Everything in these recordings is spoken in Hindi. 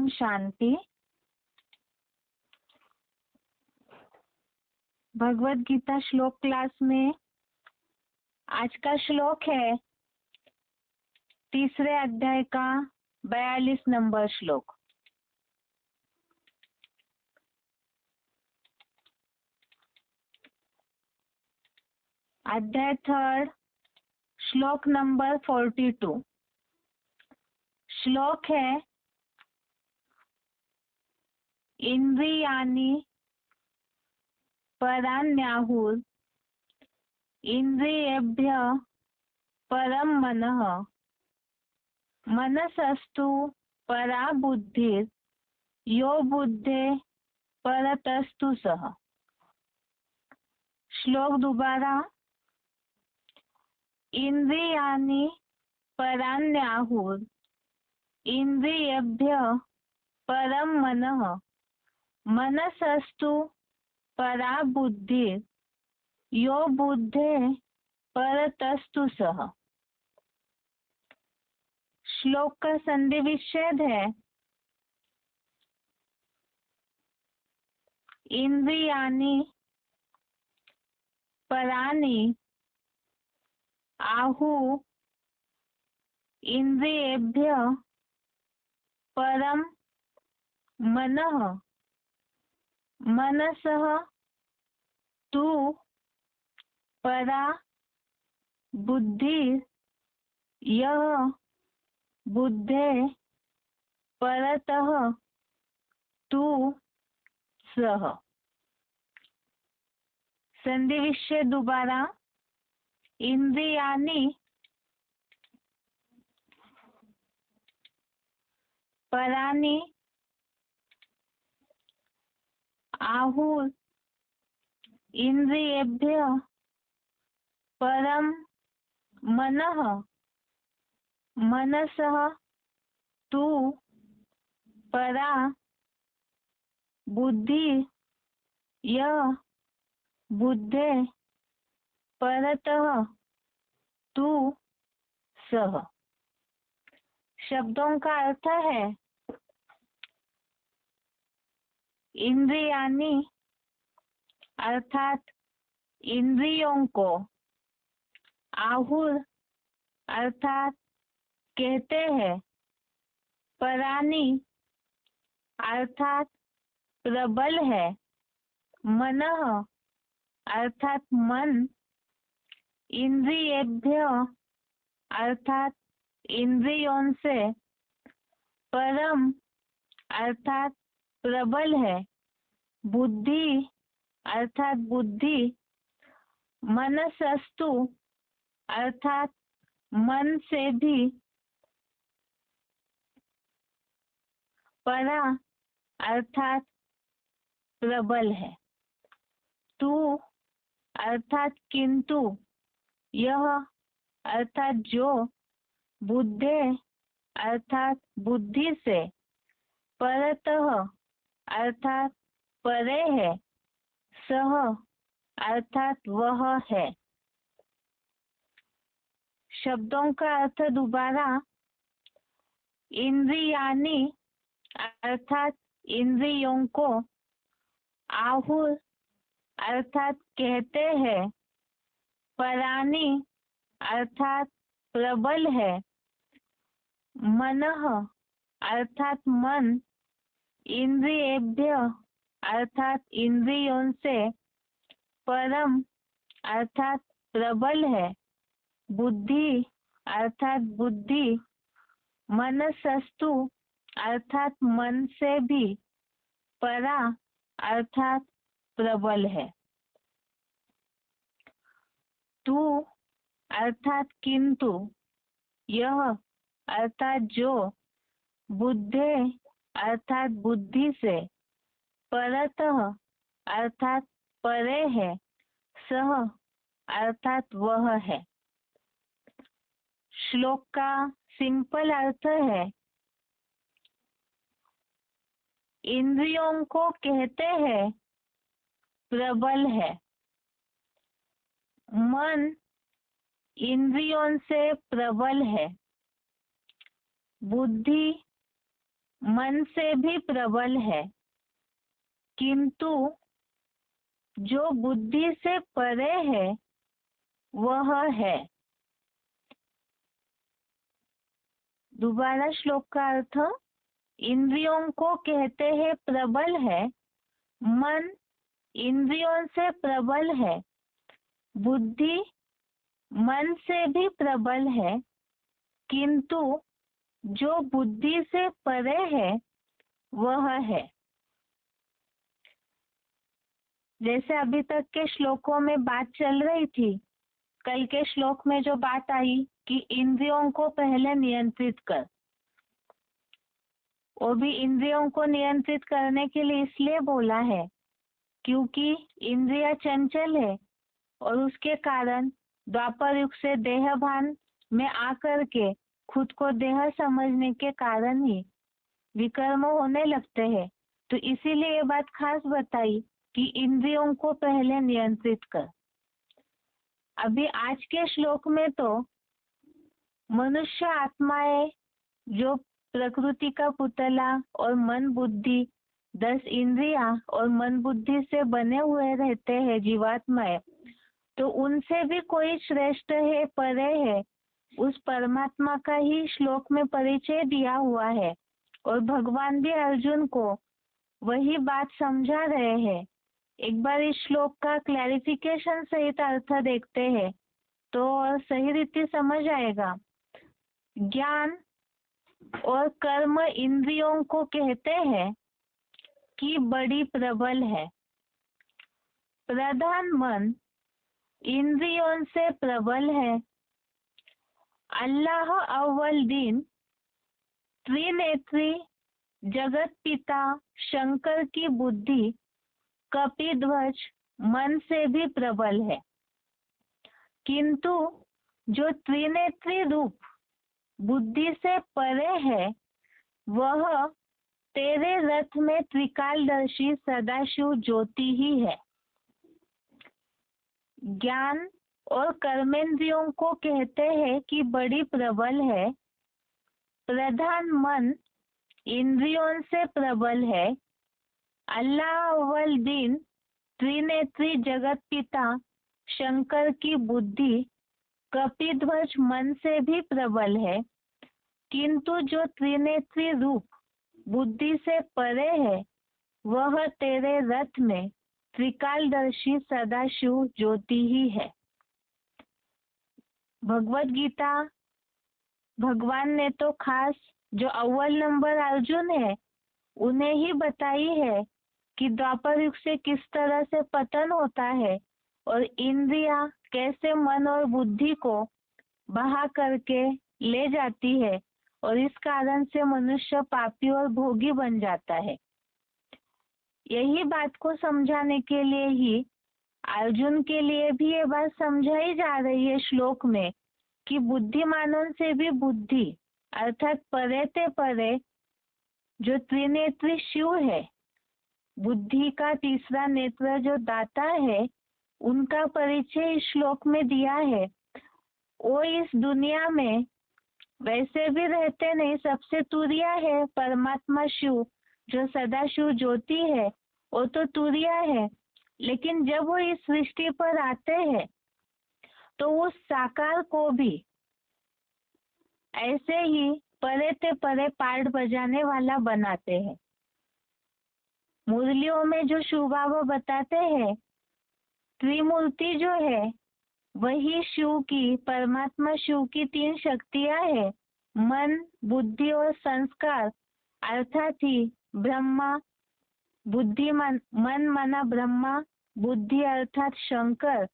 ओम शांति। भगवत गीता श्लोक क्लास में आज का श्लोक है 3 अध्याय का 42 नंबर श्लोक। अध्याय 3 श्लोक नंबर 42। श्लोक है इंद्रियाणि पराण्याहुर इंद्रियेभ्यः परं मनः मनसस्तु परा बुद्धिर् यो बुद्धे परतस्तु सः। श्लोक दोबारा। इंद्रियाणि पराण्याहुर इंद्रियेभ्यः परं मनः मनसस्तु परा बुद्धिर् यो बुद्धे परतस्तु सः। श्लोक का संधि विच्छेद है इंद्रियाणि पराणि आहु इंद्रियेभ्यः परं मनः मनसः तु परा बुद्धिर् यः बुद्धे परतः तु सः। संधि विच्छेद दोबारा। इंद्रियाणि पराणि आहुर इंद्रियेभ्यः परं मनः मनसः तु परा बुद्धि यः बुद्धे परतः तु सः। शब्दों का अर्थ है इंद्रियाणि अर्थात इंद्रियों को, आहुर अर्थात कहते हैं, परानी अर्थात प्रबल है, मनः अर्थात मन, इंद्रियेभ्यः अर्थात इंद्रियों से, परम अर्थात प्रबल है, बुद्धि अर्थात बुद्धि, मनसस्तु अर्थात मन से भी, परा अर्थात प्रबल है, तू अर्थात किंतु, यह अर्थात जो, बुद्धे अर्थात बुद्धि से, परतः अर्थात परे है, सह अर्थात वह है। शब्दों का अर्थ दोबारा। इंद्रियाणि अर्थात इंद्रियों को, आहुर अर्थात कहते हैं, परानी अर्थात प्रबल है, मनः अर्थात मन, इंद्रियेभ्यः अर्थात इंद्रियों से, परम अर्थात प्रबल है, बुद्धि अर्थात बुद्धि, मनसस्तु अर्थात मन से भी, परा अर्थात प्रबल है, तू अर्थात किंतु, यह अर्थात जो, बुद्धे अर्थात बुद्धि से, परतः अर्थात परे है, सह अर्थात वह है। श्लोक का सिंपल अर्थ है इंद्रियों को कहते हैं प्रबल है, मन इंद्रियों से प्रबल है, बुद्धि मन से भी प्रबल है, किंतु जो बुद्धि से परे है वह है। दोबारा श्लोक का अर्थ, इंद्रियों को कहते हैं प्रबल है, मन इंद्रियों से प्रबल है, बुद्धि मन से भी प्रबल है, किंतु जो बुद्धि से परे है वह है। जैसे अभी तक के श्लोकों में बात चल रही थी, कल के श्लोक में जो बात आई कि इंद्रियों को पहले नियंत्रित कर, वो भी इंद्रियों को नियंत्रित करने के लिए इसलिए बोला है क्योंकि इंद्रिया चंचल है और उसके कारण द्वापर युग से देह भान में आकर के खुद को देह समझने के कारण ही विकर्म होने लगते हैं। तो इसीलिए ये बात खास बताई कि इंद्रियों को पहले नियंत्रित कर। अभी आज के श्लोक में तो मनुष्य आत्माएं जो प्रकृति का पुतला और मन बुद्धि 10 इंद्रियां और मन बुद्धि से बने हुए रहते हैं जीवात्माएं, तो उनसे भी कोई श्रेष्ठ है, परे है, उस परमात्मा का ही श्लोक में परिचय दिया हुआ है। और भगवान भी अर्जुन को वही बात समझा रहे हैं। एक बार इस श्लोक का क्लैरिफिकेशन सहित अर्थ देखते हैं तो और सही रीति समझ आएगा। ज्ञान और कर्म इंद्रियों को कहते हैं कि बड़ी प्रबल है। प्रधान मन इंद्रियों से प्रबल है। अल्लाह अव्वल दिन त्रिनेत्री जगत पिता शंकर की बुद्धि कपिध्वज मन से भी प्रबल है, किंतु जो त्रिनेत्री रूप बुद्धि से परे है वह तेरे रथ में त्रिकालदर्शी सदाशिव ज्योति ही है। ज्ञान और कर्मेंद्रियों को कहते हैं कि बड़ी प्रबल है। प्रधान मन इंद्रियों से प्रबल है। अल्लाह अव्वल दिन त्रिनेत्री जगत पिता शंकर की बुद्धि कपिध्वज मन से भी प्रबल है, किंतु जो त्रिनेत्री रूप बुद्धि से परे है वह तेरे रथ में त्रिकालदर्शी सदाशिव ज्योति ही है। भगवत गीता भगवान ने तो खास जो अव्वल नंबर अर्जुन है उन्हें ही बताई है कि द्वापर युग से किस तरह से पतन होता है और इंद्रियां कैसे मन और बुद्धि को बहा करके ले जाती है और इस कारण से मनुष्य पापी और भोगी बन जाता है। यही बात को समझाने के लिए ही अर्जुन के लिए भी ये बात समझाई जा रही है श्लोक में कि बुद्धिमानों से भी बुद्धि अर्थात परे ते परे जो त्रिनेत्री शिव है, बुद्धि का तीसरा नेत्र जो दाता है, उनका परिचय इस श्लोक में दिया है। वो इस दुनिया में वैसे भी रहते नहीं, सबसे तुरिया है परमात्मा शिव जो सदाशिव ज्योति है, वो तो तुरिया है, लेकिन जब वो इस सृष्टि पर आते हैं तो उस साकार को भी ऐसे ही परे ते परे पार्ट बजाने वाला बनाते हैं। मुरलियों में जो शुभाव बताते हैं, त्रिमूर्ति जो है वही शिव की, परमात्मा शिव की 3 शक्तियां है, मन बुद्धि और संस्कार, अर्थात ही ब्रह्मा बुद्धि मन माना ब्रह्मा, बुद्धि अर्थात शंकर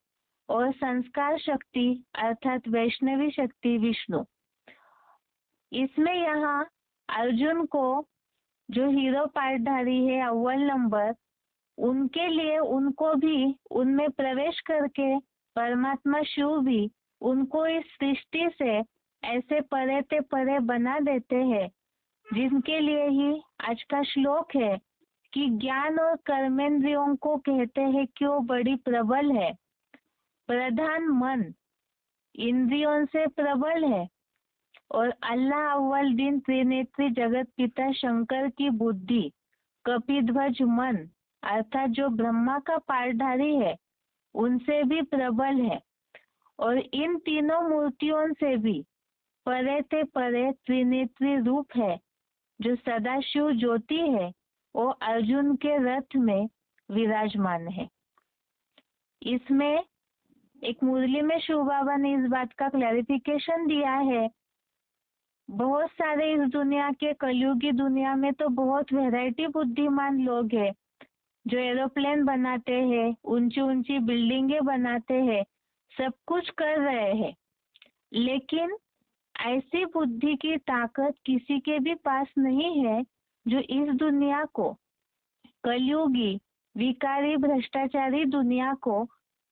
और संस्कार शक्ति अर्थात वैष्णवी शक्ति विष्णु। इसमें यहाँ अर्जुन को जो हीरो पार्टधारी है अव्वल नंबर, उनके लिए उनको भी उनमें प्रवेश करके परमात्मा शिव भी उनको इस सृष्टि से ऐसे परे ते परे बना देते हैं, जिनके लिए ही आज का श्लोक है कि ज्ञान और कर्मेंद्रियों को कहते हैं कि वो बड़ी प्रबल है। प्रधान मन इंद्रियों से प्रबल है। और अल्लाह अव्वल दिन त्रिनेत्री जगत पिता शंकर की बुद्धि कपिध्वज मन अर्थात जो ब्रह्मा का पाठधारी है उनसे भी प्रबल है और इन तीनों मूर्तियों से भी परे ते परे त्रिनेत्री रूप है जो सदाशिव ज्योति है वो अर्जुन के रथ में विराजमान है। इसमें एक मुरली में शिव बाबा ने इस बात का क्लैरिफिकेशन दिया है। बहुत सारे इस दुनिया के कलयुगी दुनिया में तो बहुत वैरायटी बुद्धिमान लोग हैं जो एरोप्लेन बनाते हैं, ऊंची ऊंची बिल्डिंगे बनाते हैं, सब कुछ कर रहे हैं, लेकिन ऐसी बुद्धि की ताकत किसी के भी पास नहीं है जो इस दुनिया को, कलयुगी विकारी भ्रष्टाचारी दुनिया को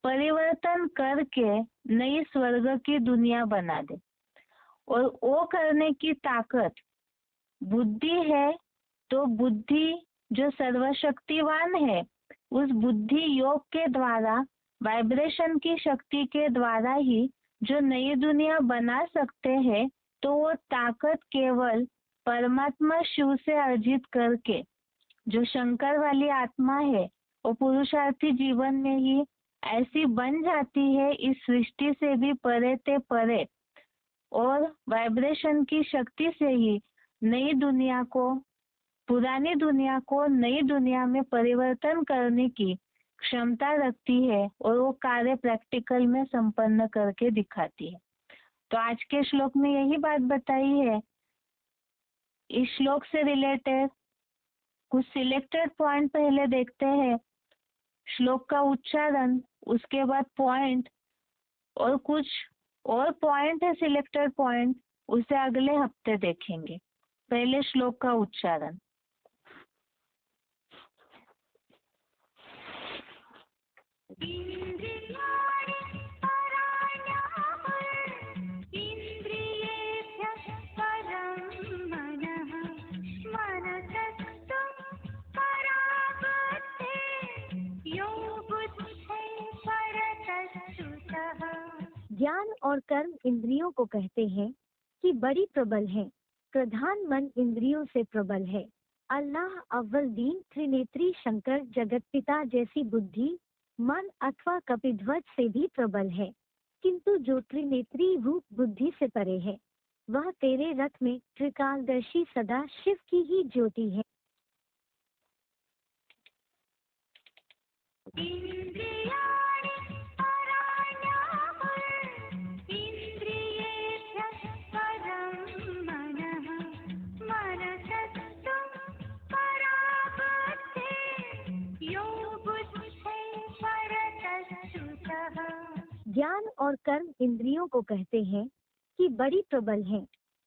परिवर्तन करके नई स्वर्ग की दुनिया बना दे। और वो करने की ताकत बुद्धि है, तो बुद्धि जो सर्वशक्तिवान है उस बुद्धि योग के द्वारा, वाइब्रेशन की शक्ति के द्वारा ही जो नई दुनिया बना सकते हैं। तो वो ताकत केवल परमात्मा शिव से अर्जित करके जो शंकर वाली आत्मा है वो पुरुषार्थी जीवन में ही ऐसी बन जाती है, इस सृष्टि से भी परे ते परे, और वाइब्रेशन की शक्ति से ही नई दुनिया को, पुरानी दुनिया को नई दुनिया में परिवर्तन करने की क्षमता रखती है और वो कार्य प्रैक्टिकल में संपन्न करके दिखाती है। तो आज के श्लोक में यही बात बताई है। इस श्लोक से रिलेटेड कुछ सिलेक्टेड पॉइंट पहले देखते हैं, श्लोक का उच्चारण, उसके बाद पॉइंट, और कुछ और पॉइंट है सिलेक्टेड पॉइंट, उसे अगले हफ्ते देखेंगे। पहले श्लोक का उच्चारण। ज्ञान और कर्म इंद्रियों को कहते हैं कि बड़ी प्रबल है, प्रधान मन इंद्रियों से प्रबल है। अल्लाह अव्वल दीन त्रिनेत्री शंकर जगत पिता जैसी बुद्धि मन अथवा कपिध्वज से भी प्रबल है, किंतु जो त्रिनेत्री रूप बुद्धि से परे है वह तेरे रथ में त्रिकालदर्शी सदा शिव की ही ज्योति है। ज्ञान और कर्म इंद्रियों को कहते हैं कि बड़ी प्रबल है,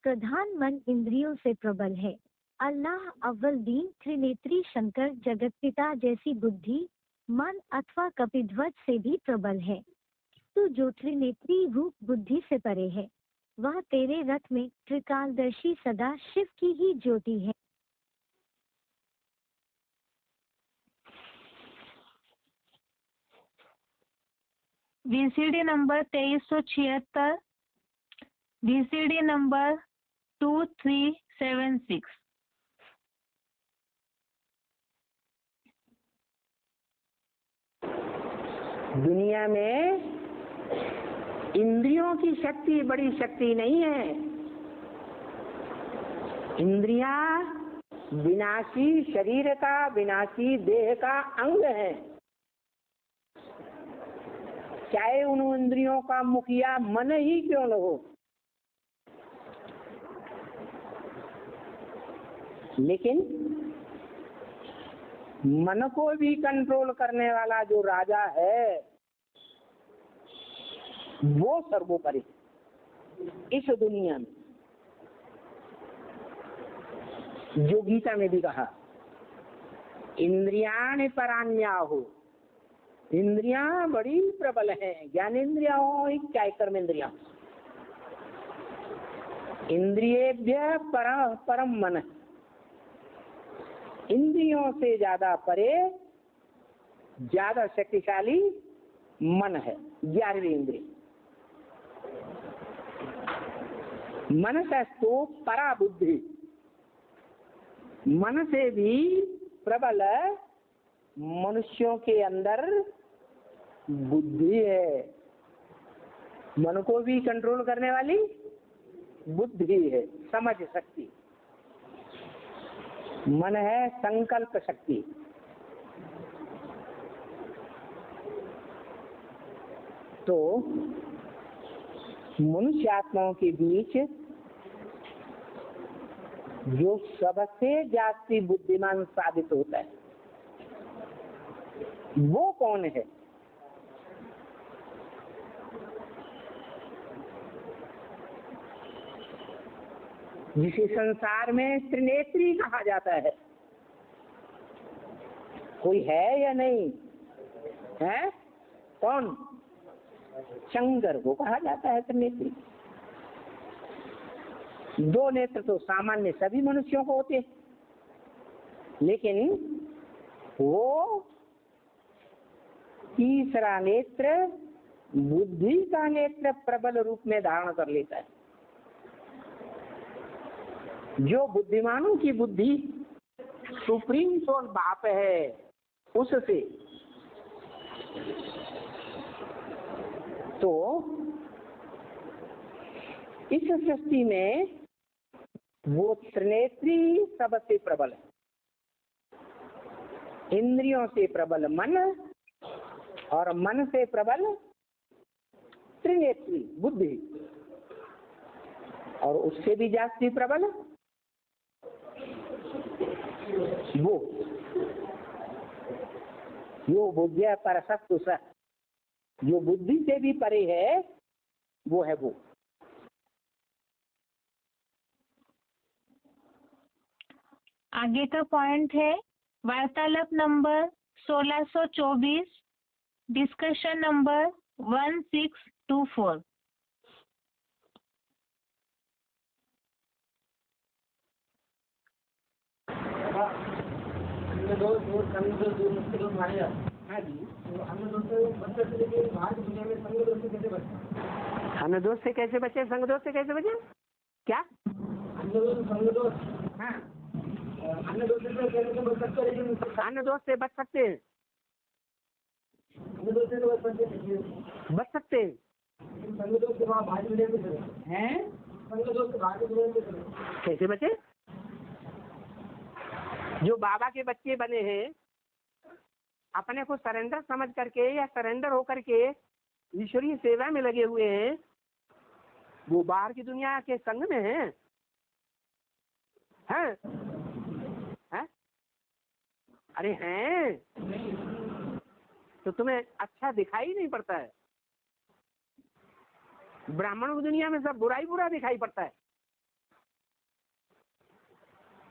प्रधान मन इंद्रियों से प्रबल है। अल्लाह अव्वल दीन त्रिनेत्री शंकर जगत पिता जैसी बुद्धि मन अथवा कपिध्वज से भी प्रबल है, तो जो त्रिनेत्री रूप बुद्धि से परे है वह तेरे रथ में त्रिकालदर्शी सदा शिव की ही ज्योति है। VCD number 2376, VCD number 2376। दुनिया में इंद्रियों की शक्ति बड़ी शक्ति नहीं है। इंद्रियां विनाशी शरीर का, विनाशी देह का अंग है। चाहे उन इंद्रियों का मुखिया मन ही क्यों न हो, लेकिन मन को भी कंट्रोल करने वाला जो राजा है वो सर्वोपरि इस दुनिया में। जो गीता में भी कहा, इंद्रियाणि पराण्याहु, इंद्रियां बड़ी प्रबल हैं। ज्ञानेन्द्रिया हो चाहे कर्मेंद्रिया, इंद्रियेभ्य परम मन, इंद्रियों से ज्यादा परे ज्यादा शक्तिशाली मन है, 11वीं इंद्रिय। मनसस्तु परा बुद्धि, मन से भी प्रबल मनुष्यों के अंदर बुद्धि है। मन को भी कंट्रोल करने वाली बुद्धि है, समझ शक्ति। मन है संकल्प शक्ति। तो मनुष्य आत्माओं के बीच जो सबसे जास्ती बुद्धिमान साबित होता है वो कौन है? जिसे संसार में त्रिनेत्री कहा जाता है। कोई है या नहीं है? कौन? शंकर को कहा जाता है त्रिनेत्री। दो नेत्र तो सामान्य सभी मनुष्यों को होते, लेकिन वो तीसरा नेत्र बुद्धि का नेत्र प्रबल रूप में धारण कर लेता है। जो बुद्धिमानों की बुद्धि सुप्रीम सोल बाप है, उससे तो इस सृष्टि में वो त्रिनेत्री सबसे प्रबल है। इंद्रियों से प्रबल मन और मन से प्रबल त्रिनेत्री बुद्धि, और उससे भी जास्ती प्रबल वो बुद्धिया पर सत्तु स, जो बुद्धि से भी परे है वो है वो। आगे का पॉइंट है वार्तालाप नंबर 1624, डिस्कशन नंबर 1624। हमें दोस्त से कैसे बचे? संग दोस्त से कैसे बचे? क्या? हाँ, अन्य दोस्त से बच सकते हैं, लेकिन अन्य दोस्त से बच सकते हैं। बच सकते हैं। संग दोस्त के भाग मिले हैं। संग दोस्त के भाग मिले कैसे बचे? जो बाबा के बच्चे बने हैं, अपने को सरेंडर समझ करके या सरेंडर होकर के ईश्वरीय सेवा में लगे हुए हैं, वो बाहर की दुनिया के संग में हैं। हैं? हैं? अरे हैं तो तुम्हें अच्छा दिखाई नहीं पड़ता है। ब्राह्मणों की दुनिया में सब बुराई बुरा दिखाई पड़ता है।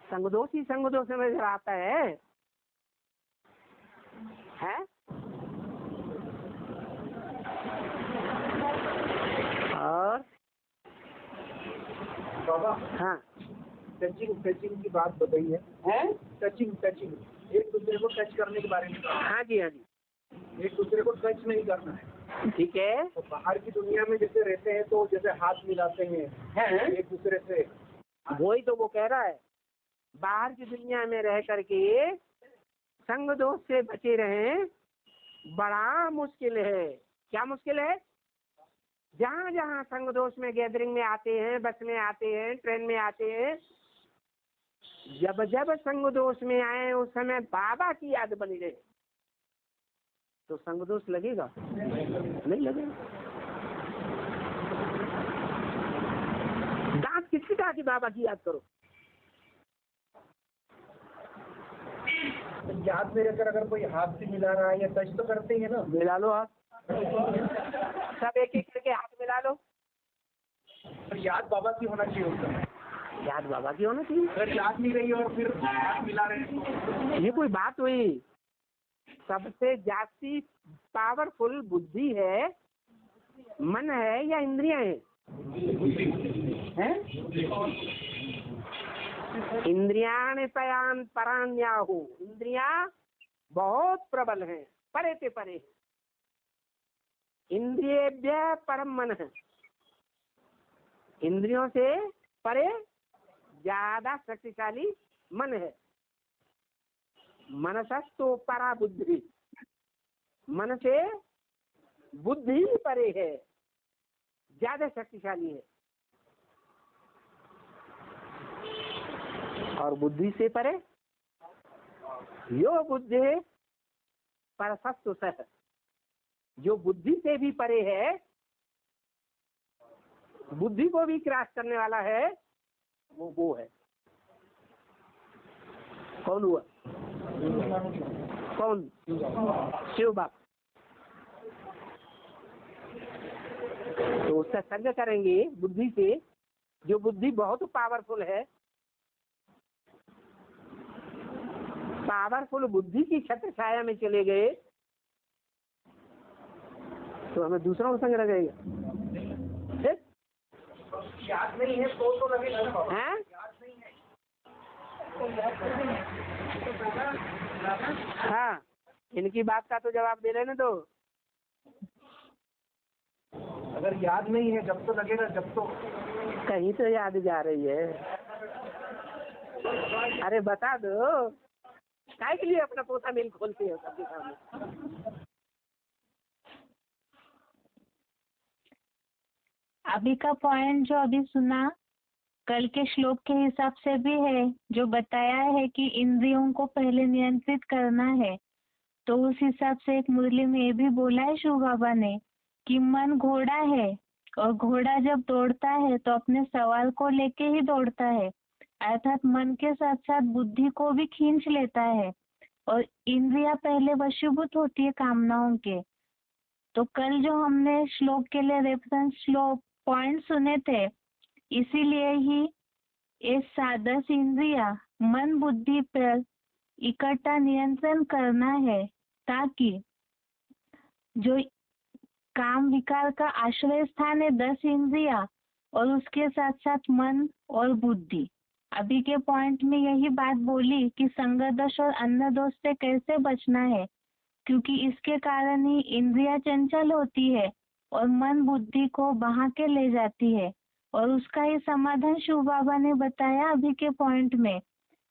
संगदोष ही संगदोष में नजर आता है। हैं? और बाबा, हाँ, टचिंग की बात बताई है। टचिंग एक दूसरे को टच करने के बारे में। हाँ जी, हाँ जी, एक दूसरे को टच नहीं करना है। ठीक है। तो बाहर की दुनिया में जैसे रहते हैं तो जैसे हाथ मिलाते हैं एक दूसरे से, वही तो वो कह रहा है। बाहर की दुनिया में रह करके संग दोष से बचे रहें बड़ा मुश्किल है। क्या मुश्किल है? जहाँ जहाँ संग दोष में गैदरिंग में आते हैं, बस में आते हैं, ट्रेन में आते हैं, जब जब संग दोष में आए उस समय बाबा की याद बनी रहे तो संग दोष लगेगा? नहीं लगेगा। दांत किसकी कहा कि बाबा की याद करो? याद में रहकर अगर कोई हाथ से मिला रहा है या टच तो करते हैं ना। मिला लो हाथ, सब एक एक करके हाथ मिला लो। पर याद बाबा की होना चाहिए होता है। याद बाबा की होना चाहिए। अगर याद नहीं रही और फिर हाथ मिला रहे हैं, ये कोई बात हुई? सबसे जास्ती पावरफुल बुद्धि है, मन है या इंद्रियां हैं? इंद्रियाण पयान परान्याहु, इंद्रियां बहुत प्रबल हैं, परे से परे। इंद्रियेभ्य परम मन है। इंद्रियों से परे ज्यादा शक्तिशाली मन है। मनसस्तु परा बुद्धि, मन से बुद्धि परे है, ज्यादा शक्तिशाली है। और बुद्धि से परे यो बुद्धि परसस्तु सह, जो बुद्धि से भी परे है, बुद्धि को भी क्रॉस करने वाला है, वो है। कौन हुआ? कौन? शिव बाप। तो उसका संग करेंगे बुद्धि से, जो बुद्धि बहुत पावरफुल है। पावरफुल बुद्धि की छत्र छाया में चले गए तो हमें दूसरा को संग लगेगा। याद नहीं है तो लगेगा हैं? हाँ, इनकी बात का तो जवाब दे रहे ना। तो अगर याद नहीं है जब तो लगेगा, जब तो कहीं तो याद जा रही है। अरे बता दो, काय के लिए अपना पोता मिल खोलते हो सबके सामने? अभी का पॉइंट जो अभी सुना कल के श्लोक के हिसाब से भी है, जो बताया है कि इंद्रियों को पहले नियंत्रित करना है। तो उस हिसाब से एक मुरली में ये भी बोला है शिव बाबा ने कि मन घोड़ा है, और घोड़ा जब दौड़ता है तो अपने सवाल को लेके ही दौड़ता है, अर्थात मन के साथ साथ बुद्धि को भी खींच लेता है, और इंद्रिया पहले वशीभूत होती है कामनाओं के। तो कल जो हमने श्लोक के लिए रेफरेंस श्लोक पॉइंट सुने थे, इसीलिए ही ये 10 इंद्रिया मन बुद्धि पर इकट्ठा नियंत्रण करना है, ताकि जो काम विकार का आश्रय स्थान है 10 इंद्रिया, और उसके साथ साथ मन और बुद्धि। अभी के पॉइंट में यही बात बोली कि संग दोष और अन्न दोष से कैसे बचना है, क्योंकि इसके कारण ही इंद्रिया चंचल होती है और मन बुद्धि को बहा के ले जाती है। और उसका ही समाधान शिव बाबा ने बताया अभी के पॉइंट में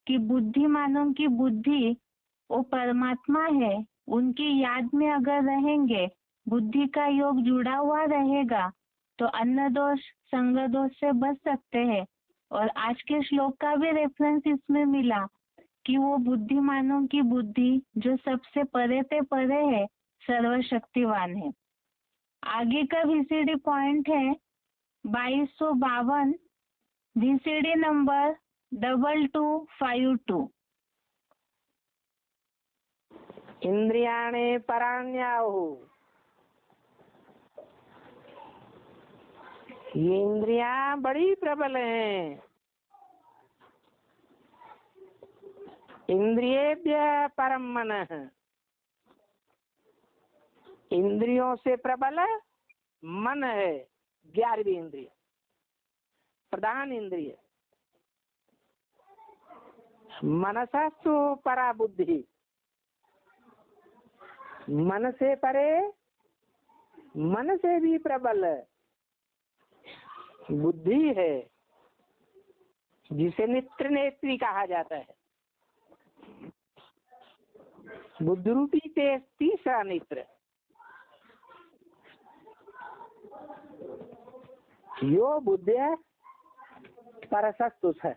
कि बुद्धिमानों की बुद्धि वो परमात्मा है, उनकी याद में अगर रहेंगे, बुद्धि का योग जुड़ा हुआ रहेगा, तो अन्न दोष संग दोष से बच सकते हैं। और आज के श्लोक का भी रेफरेंस इसमें मिला कि वो बुद्धिमानों की बुद्धि जो सबसे परे पे परे है, सर्वशक्तिवान है। आगे का VCD पॉइंट है 2252, VCD नंबर 2252। इंद्रियाणे पराण्याहुः, ये इंद्रियां बड़ी प्रबल हैं। इंद्रियेभ्यः परम मनः, इंद्रियों से प्रबल मन है। 11वीं इंद्रिय, प्रधान इंद्रिय। मनसस्तु परा बुद्धि, मन से परे, मन से भी प्रबल बुद्धि है, जिसे नेत्र नेत्री कहा जाता है। बुद्धि रूपी तेज तीसरा नेत्र। यो बुद्धिया परसस्तुष है,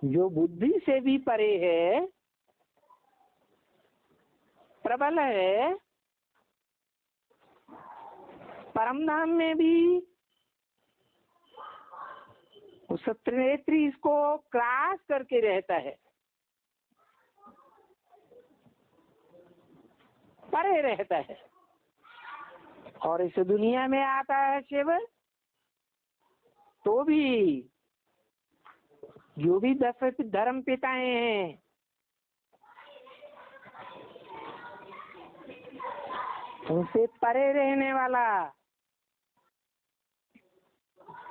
जो बुद्धि से भी परे है, प्रबल है, परम धाम में भी उस त्रिनेत्री इसको क्रॉस करके रहता है, परे रहता है। और इस दुनिया में आता है शिव, तो भी जो भी 10 धर्म पिताएं हैं, उनसे परे रहने वाला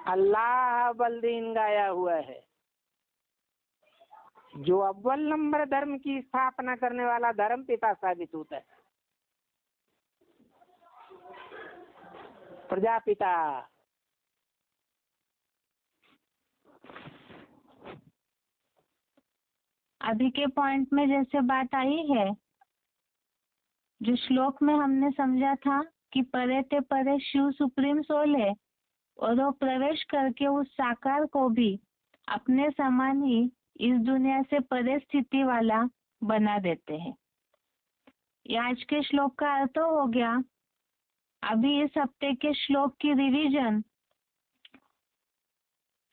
अल्लाह बलदीन गाया हुआ है, जो अव्वल नंबर धर्म की स्थापना करने वाला धर्म पिता साबित होता है। प्रजापिता अभी के पॉइंट में जैसे बात आई है, जो श्लोक में हमने समझा था कि परे ते परे शिव सुप्रीम सोल है और वो प्रवेश करके उस साकार को भी अपने समान ही इस दुनिया से परे स्थिति वाला बना देते हैं। ये आज के श्लोक का अर्थ हो गया। अभी इस हफ्ते के श्लोक की रिवीजन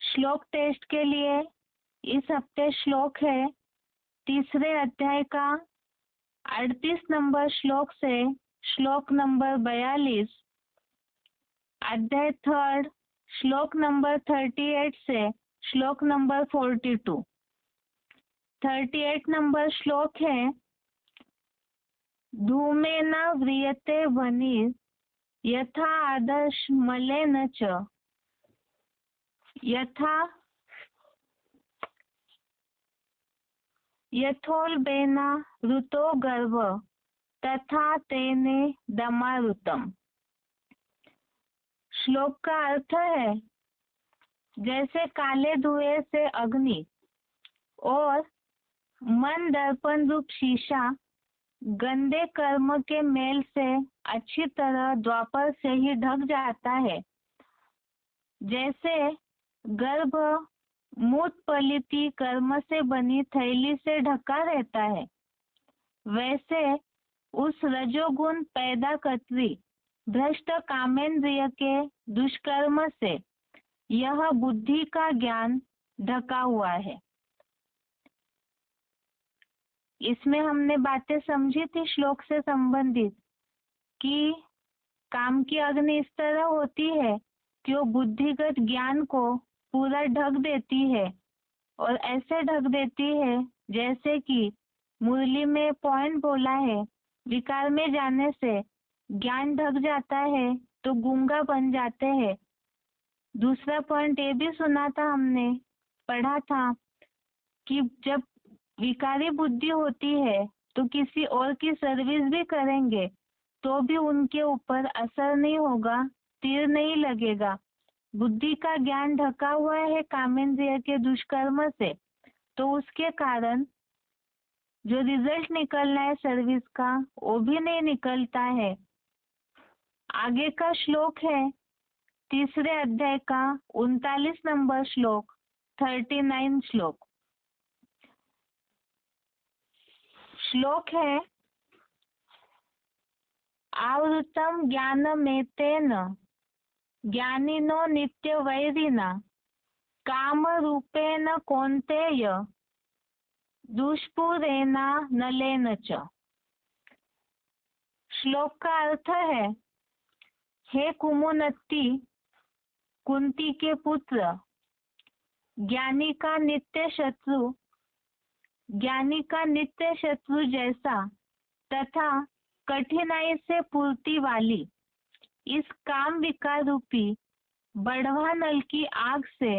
श्लोक टेस्ट के लिए इस हफ्ते श्लोक है तीसरे अध्याय का 38 नंबर श्लोक से श्लोक नंबर 42, अध्याय थर्ड श्लोक नंबर 38 से श्लोक नंबर 42। 38 नंबर श्लोक है धूमेन व्रियते वह्निः यथा आदर्श मलेन च यथोल्बेना ऋतो गर्भ तथा तेने दमारुतम। श्लोक का अर्थ है जैसे काले धुएं से अग्नि और मन दर्पण रूप शीशा गंदे कर्म के मेल से अच्छी तरह द्वापर से ही ढक जाता है, जैसे गर्भ मूत पलिती कर्म से बनी थैली से ढका रहता है, वैसे उस रजोगुण पैदा कतरी भ्रष्ट कामेंद्रिय के दुष्कर्म से यह बुद्धि का ज्ञान ढका हुआ है। इसमें हमने बातें समझी थी श्लोक से संबंधित कि काम की अग्नि इस तरह होती है कि वो बुद्धिगत ज्ञान को पूरा ढक देती है और ऐसे ढक देती है जैसे कि मुरली में पॉइंट बोला है, विकार में जाने से ज्ञान ढक जाता है तो गूंगा बन जाते हैं। दूसरा पॉइंट ये भी सुना था, हमने पढ़ा था कि जब विकारी बुद्धि होती है तो किसी और की सर्विस भी करेंगे तो भी उनके ऊपर असर नहीं होगा, तीर नहीं लगेगा। बुद्धि का ज्ञान ढका हुआ है कामेंद्रिय के दुष्कर्म से, तो उसके कारण जो रिजल्ट निकलना है सर्विस का वो भी नहीं निकलता है। आगे का श्लोक है तीसरे अध्याय का 39 नंबर श्लोक, 39 श्लोक। श्लोक है आवृतम ज्ञानमेतेन ज्ञानिनो नित्य वैरिना काम रूपेण कौन्तेय दुष्पुरेना नलेन च। श्लोक का अर्थ है हे कुमुनत्ती कुंती के पुत्र, ज्ञानी का नित्य शत्रु जैसा तथा कठिनाई से पूर्ति वाली इस काम विकार रूपी बढ़वा नल की आग से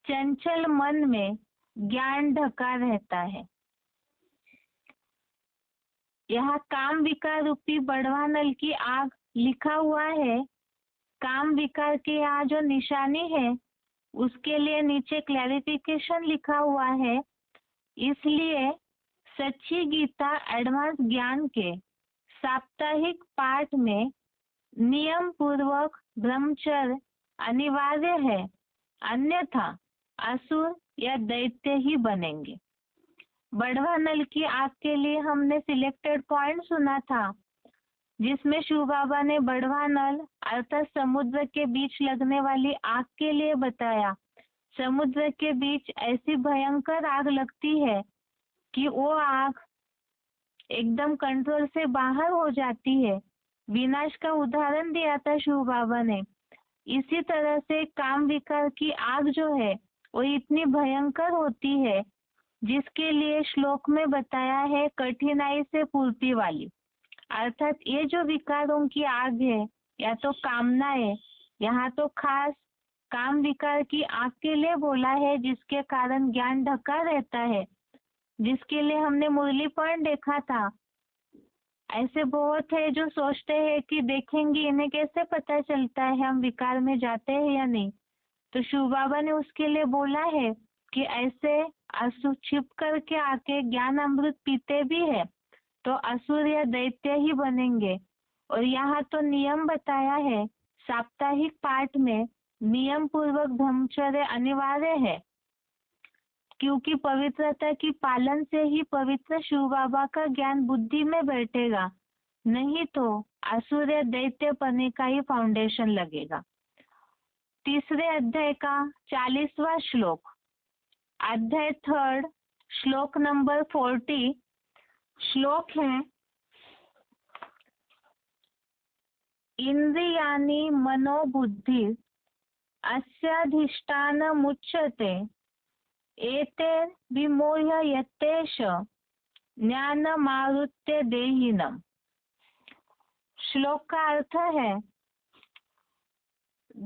चंचल मन में ज्ञान ढका रहता है। यहाँ काम विकार रूपी बढ़वा नल की आग लिखा हुआ है। काम विकार के यहाँ जो निशानी है उसके लिए नीचे क्लैरिफिकेशन लिखा हुआ है। इसलिए सच्ची गीता एडवांस ज्ञान के साप्ताहिक पाठ में नियम पूर्वक ब्रह्मचर्य अनिवार्य है, अन्यथा असुर या दैत्य ही बनेंगे। बढ़वा नल की आग के लिए हमने सिलेक्टेड पॉइंट सुना था, जिसमें शिव बाबा ने बढ़वा नल अर्थात समुद्र के बीच लगने वाली आग के लिए बताया। समुद्र के बीच ऐसी भयंकर आग लगती है कि वो आग एकदम कंट्रोल से बाहर हो जाती है। विनाश का उदाहरण दिया था शिव बाबा ने। इसी तरह से काम विकार की आग जो है वो इतनी भयंकर होती है, जिसके लिए श्लोक में बताया है कठिनाई से पूर्ति वाली। अर्थात ये जो विकारों की आग है या तो कामना है, यहाँ तो खास काम विकार की आग के लिए बोला है, जिसके कारण ज्ञान ढका रहता है, जिसके लिए हमने मुरली पॉइंट देखा था। ऐसे बहुत है जो सोचते हैं कि देखेंगे इन्हें कैसे पता चलता है हम विकार में जाते हैं या नहीं, तो शिव बाबा ने उसके लिए बोला है कि ऐसे असुर छिप करके आके ज्ञान अमृत पीते भी है तो असुर या दैत्य ही बनेंगे। और यहाँ तो नियम बताया है, साप्ताहिक पाठ में नियम पूर्वक ब्रह्मचर्य अनिवार्य है, क्योंकि पवित्रता की पालन से ही पवित्र शिव बाबा का ज्ञान बुद्धि में बैठेगा, नहीं तो असुर या दैत्य पने का ही फाउंडेशन लगेगा। तीसरे अध्याय का 40वां श्लोक, अध्याय 3 श्लोक नंबर 40 श्लोक है, इंद्रियाणि मनोबुद्धि अस्याधिष्ठान मुच्यते एते विमोह्य यत्तेष ज्ञानमावृत्य देहिनम्। श्लोक का अर्थ है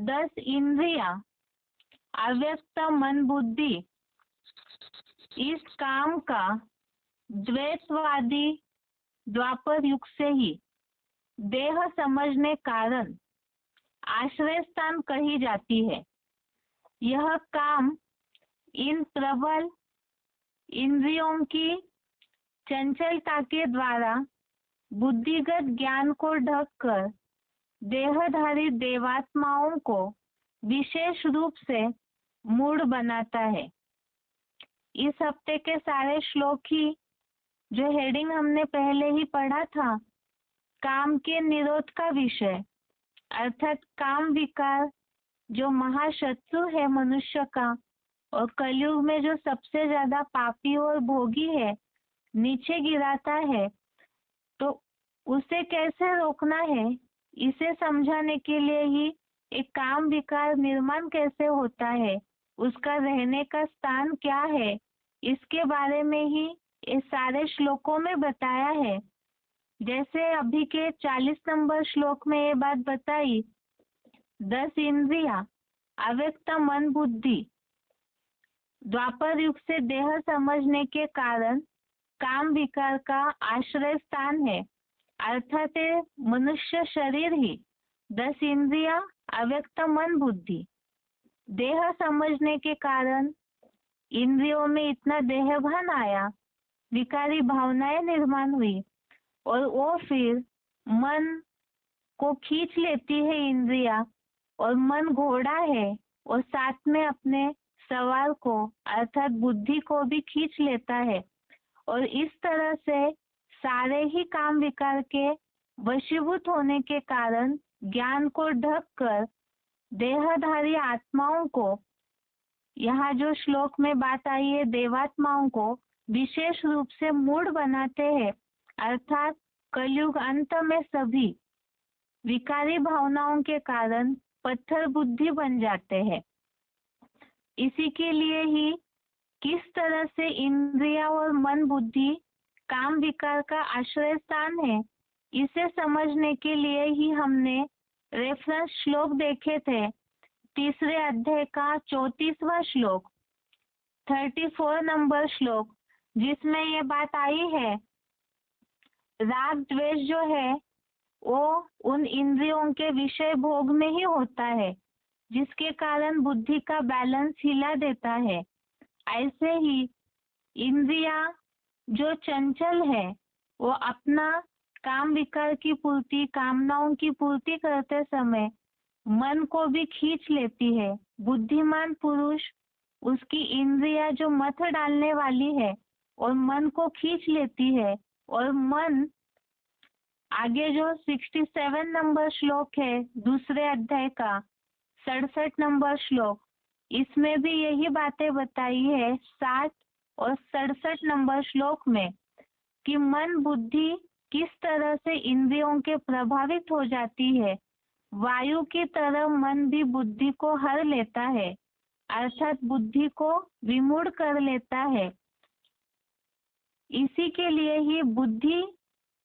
10 इंद्रिया अव्यक्त मन बुद्धि इस काम का द्वैतवादी द्वापर युग से ही देह समझने कारण आश्रय स्थान कही जाती है। यह काम इन प्रबल इंद्रियों की चंचलता के द्वारा बुद्धिगत ज्ञान को ढककर देहधारी देवात्माओं को विशेष रूप से मूढ़ बनाता है। इस हफ्ते के सारे श्लोक ही जो हेडिंग हमने पहले ही पढ़ा था, काम के निरोध का विषय, अर्थात काम विकार जो महाशत्रु है मनुष्य का और कलयुग में जो सबसे ज्यादा पापी और भोगी है, नीचे गिराता है, तो उसे कैसे रोकना है, इसे समझाने के लिए ही एक काम विकार निर्माण कैसे होता है, उसका रहने का स्थान क्या है, इसके बारे में ही इस सारे श्लोकों में बताया है। जैसे अभी के 40 नंबर श्लोक में ये बात बताई, 10 इंद्रिया अव्यक्त मन बुद्धि द्वापर युग से देह समझने के कारण काम विकार का आश्रय स्थान है, अर्थात मनुष्य शरीर ही 10 इंद्रिया अव्यक्त मन बुद्धि देह समझने के कारण इंद्रियों में इतना देहभान आया, विकारी भावनाएं निर्माण हुई और वो फिर मन को खींच लेती है इंद्रिया, और मन घोड़ा है और साथ में अपने सवार को अर्थात बुद्धि को भी खींच लेता है, और इस तरह से सारे ही काम विकार के वशीभूत होने के कारण ज्ञान को ढककर देहधारी आत्माओं को, यहाँ जो श्लोक में बात आई है देवात्माओं को विशेष रूप से मूढ़ बनाते हैं, अर्थात कलयुग अंत में सभी विकारी भावनाओं के कारण पत्थर बुद्धि बन जाते हैं। इसी के लिए ही किस तरह से इंद्रिया और मन बुद्धि काम विकार का आश्रय स्थान है, इसे समझने के लिए ही हमने रेफरेंस श्लोक देखे थे। तीसरे अध्याय का 34वां श्लोक, 34 नंबर श्लोक, जिसमें ये बात आई है राग द्वेष जो है वो उन इंद्रियों के विषय भोग में ही होता है, जिसके कारण बुद्धि का बैलेंस हिला देता है। ऐसे ही इंद्रिया जो चंचल है वो अपना काम विकार की पूर्ति, कामनाओं की पूर्ति करते समय मन को भी खींच लेती है। बुद्धिमान पुरुष उसकी इंद्रिया जो मत डालने वाली है और मन को खींच लेती है, और मन आगे जो 67 नंबर श्लोक है दूसरे अध्याय का 67 नंबर श्लोक, इसमें भी यही बातें बताई है 60 और 67 नंबर श्लोक में कि मन बुद्धि किस तरह से इंद्रियों के प्रभावित हो जाती है। वायु की तरह मन भी बुद्धि को हर लेता है, अर्थात बुद्धि को विमूढ़ कर लेता है। इसी के लिए ही बुद्धि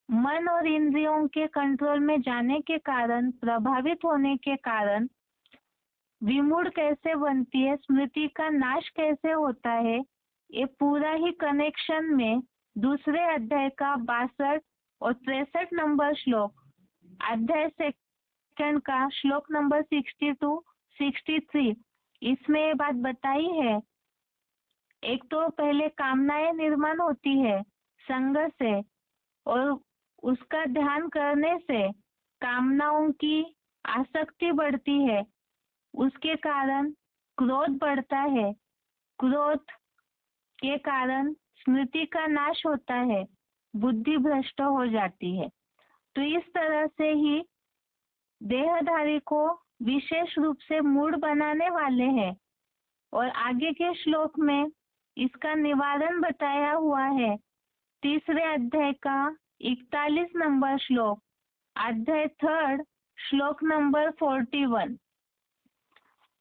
मन और इंद्रियों के कंट्रोल में जाने के कारण, प्रभावित होने के कारण विमूढ़ कैसे बनती है, स्मृति का नाश कैसे होता है, ये पूरा ही कनेक्शन में दूसरे अध्याय का 62 और 63 नंबर श्लोक, अध्याय सेकंड का श्लोक नंबर 62-63, इसमें ये बात बताई है एक तो पहले कामनाएं निर्माण होती है संग से, और उसका ध्यान करने से कामनाओं की आसक्ति बढ़ती है, उसके कारण क्रोध बढ़ता है, क्रोध के कारण स्मृति का नाश होता है, बुद्धि भ्रष्ट हो जाती है। तो इस तरह से ही देहधारी को विशेष रूप से मूड बनाने वाले हैं। और आगे के श्लोक में इसका निवारण बताया हुआ है। तीसरे अध्याय का 41 नंबर श्लोक, अध्याय 3 श्लोक नंबर 41।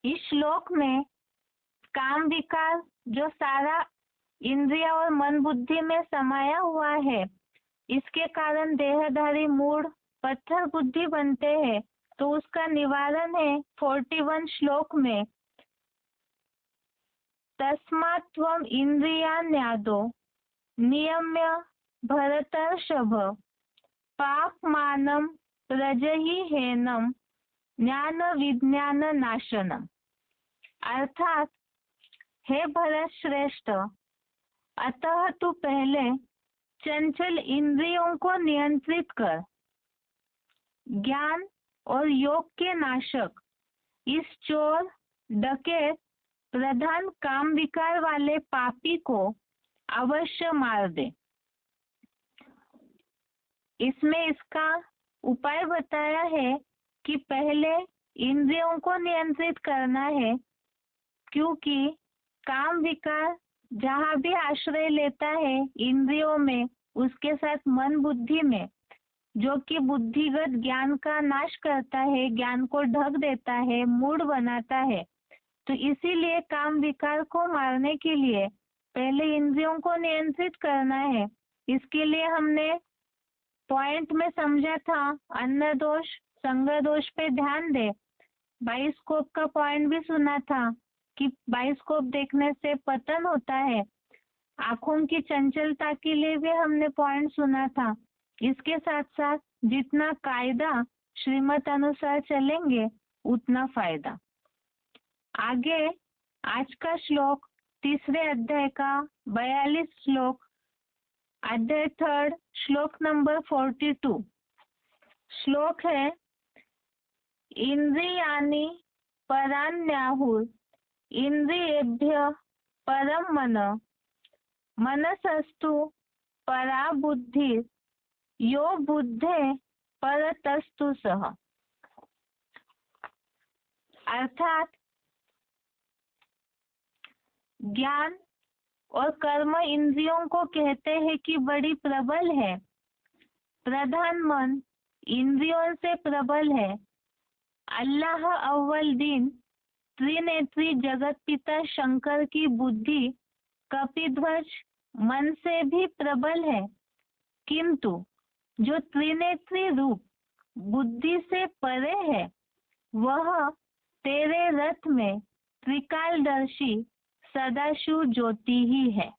इस श्लोक में काम विकार जो सारा इंद्रिया और मन बुद्धि में समाया हुआ है, इसके कारण देहधारी मूड पत्थर बुद्धि बनते हैं। तो उसका निवारण है 41 श्लोक में, तस्मात् त्वम् इंद्रियाण्यादो नियम्य भरतर्षभ पापमानं प्रजहि हेनं ज्ञान विज्ञान नाशनम। अर्थात हे भरत श्रेष्ठ, अतः तू पहले चंचल इंद्रियों को नियंत्रित कर, ज्ञान और योग के नाशक इस चोर डकैत प्रधान काम विकार वाले पापी को अवश्य मार दे। इसमें इसका उपाय बताया है कि पहले इंद्रियों को नियंत्रित करना है, क्योंकि काम विकार जहाँ भी आश्रय लेता है इंद्रियों में, उसके साथ मन बुद्धि में, जो कि बुद्धिगत ज्ञान का नाश करता है, ज्ञान को ढक देता है, मूड बनाता है। तो इसीलिए काम विकार को मारने के लिए पहले इंद्रियों को नियंत्रित करना है। इसके लिए हमने पॉइंट में समझा था, अन्न दोष संग दोष पे ध्यान दे। बाइस्कोप का पॉइंट भी सुना था कि बाइस्कोप देखने से पतन होता है। आंखों की चंचलता के लिए भी हमने पॉइंट सुना था। इसके साथ साथ जितना कायदा श्रीमत अनुसार चलेंगे उतना फायदा। आगे आज का श्लोक तीसरे अध्याय का 42 श्लोक, अध्याय 3 श्लोक नंबर 42। श्लोक है, इंद्रियाणि पराण्याहुर इंद्रियेभ्य परम मन मनसस्तु परा बुद्धि यो बुद्धे परतस्तु सह। अर्थात ज्ञान और कर्म इंद्रियों को कहते हैं कि बड़ी प्रबल है। प्रधान मन इंद्रियों से प्रबल है। अल्लाह अव्वल दिन त्रिनेत्री जगत पिता शंकर की बुद्धि कपिध्वज मन से भी प्रबल है, किंतु जो त्रिनेत्री रूप बुद्धि से परे है वह तेरे रथ में त्रिकालदर्शी सदाशिव ज्योति ही है।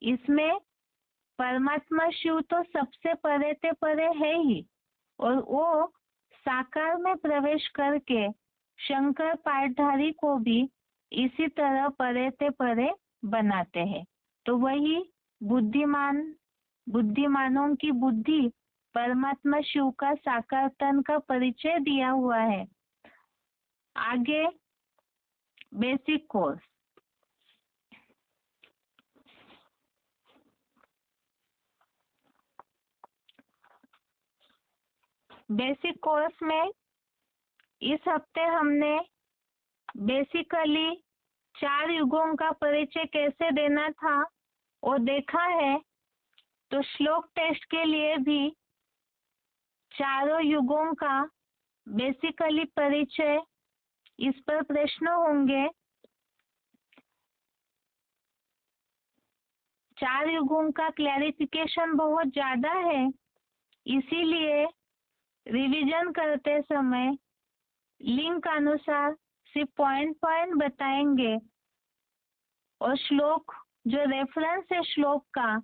इसमें परमात्मा शिव तो सबसे परे ते परे है ही, और वो साकार में प्रवेश करके शंकर पाठधारी को भी इसी तरह परे ते परे बनाते हैं। तो वही बुद्धिमानों की बुद्धि परमात्मा शिव का साकार तन का परिचय दिया हुआ है। आगे बेसिक कोर्स। बेसिक कोर्स में इस हफ्ते हमने बेसिकली 4 युगों का परिचय कैसे देना था वो देखा है। तो श्लोक टेस्ट के लिए भी चारों युगों का बेसिकली परिचय, इस पर प्रश्न होंगे। 4 युगों का क्लैरिफिकेशन बहुत ज्यादा है, इसीलिए रिवीजन करते समय लिंक अनुसार सिर्फ पॉइंट बताएंगे, और श्लोक जो रेफरेंस है श्लोक का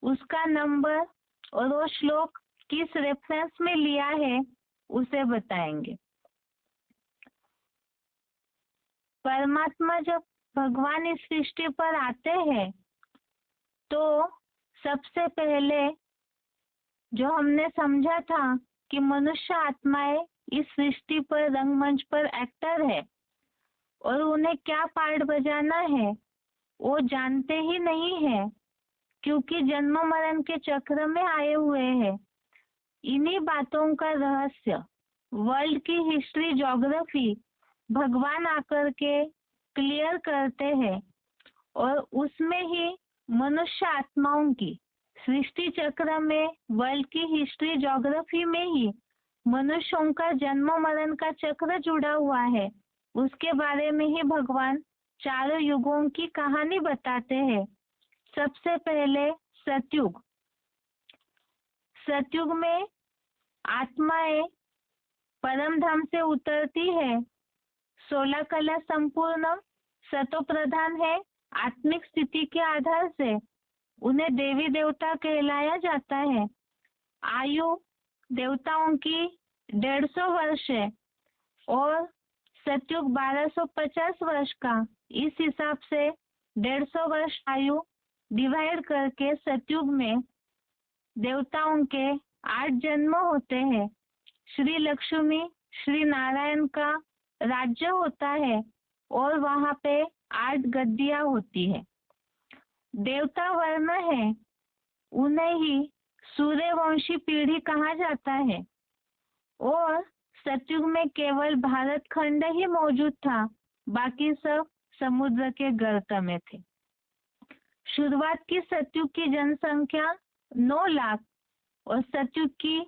उसका नंबर और वो श्लोक किस रेफरेंस में लिया है उसे बताएंगे। परमात्मा जब भगवान इस सृष्टि पर आते हैं तो सबसे पहले जो हमने समझा था कि मनुष्य आत्माएं इस सृष्टि पर रंगमंच पर एक्टर है और उन्हें क्या पार्ट बजाना है वो जानते ही नहीं है, क्योंकि जन्म मरण के चक्र में आए हुए हैं। इन्हीं बातों का रहस्य वर्ल्ड की हिस्ट्री ज्योग्राफी भगवान आकर के क्लियर करते हैं और उसमें ही मनुष्य आत्माओं की सृष्टि चक्र में वर्ल्ड की हिस्ट्री ज्योग्राफी में ही मनुष्यों का जन्म मरण का चक्र जुड़ा हुआ है। उसके बारे में ही भगवान चारों युगों की कहानी बताते हैं। सबसे पहले सतयुग। सतयुग में आत्माएं परम धाम से उतरती है। 16 कला संपूर्ण सतो प्रधान है। आत्मिक स्थिति के आधार से उन्हें देवी देवता कहलाया जाता है। आयु देवताओं की 150 वर्ष है और सतयुग 1250 वर्ष का। इस हिसाब से 150 वर्ष आयु डिवाइड करके सतयुग में देवताओं के 8 जन्म होते हैं। श्री लक्ष्मी श्री नारायण का राज्य होता है और वहां पे 8 गद्दियां होती है। देवता वर्ण है, उन्हें ही सूर्यवंशी पीढ़ी कहा जाता है और सतयुग में केवल भारत खंड ही मौजूद था, बाकी सब समुद्र के गर्त में थे। शुरुआत की सतयुग की जनसंख्या 9 लाख और सतयुग की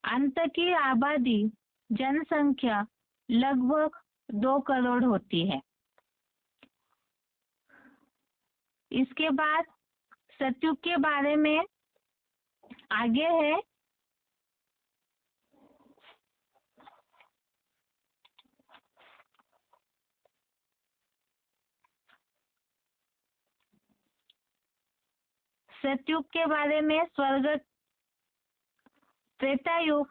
अंत की आबादी जनसंख्या लगभग 2 करोड़ होती है। इसके बाद सतयुग के बारे में आगे है सतयुग के बारे में स्वर्ग। त्रेतायुग।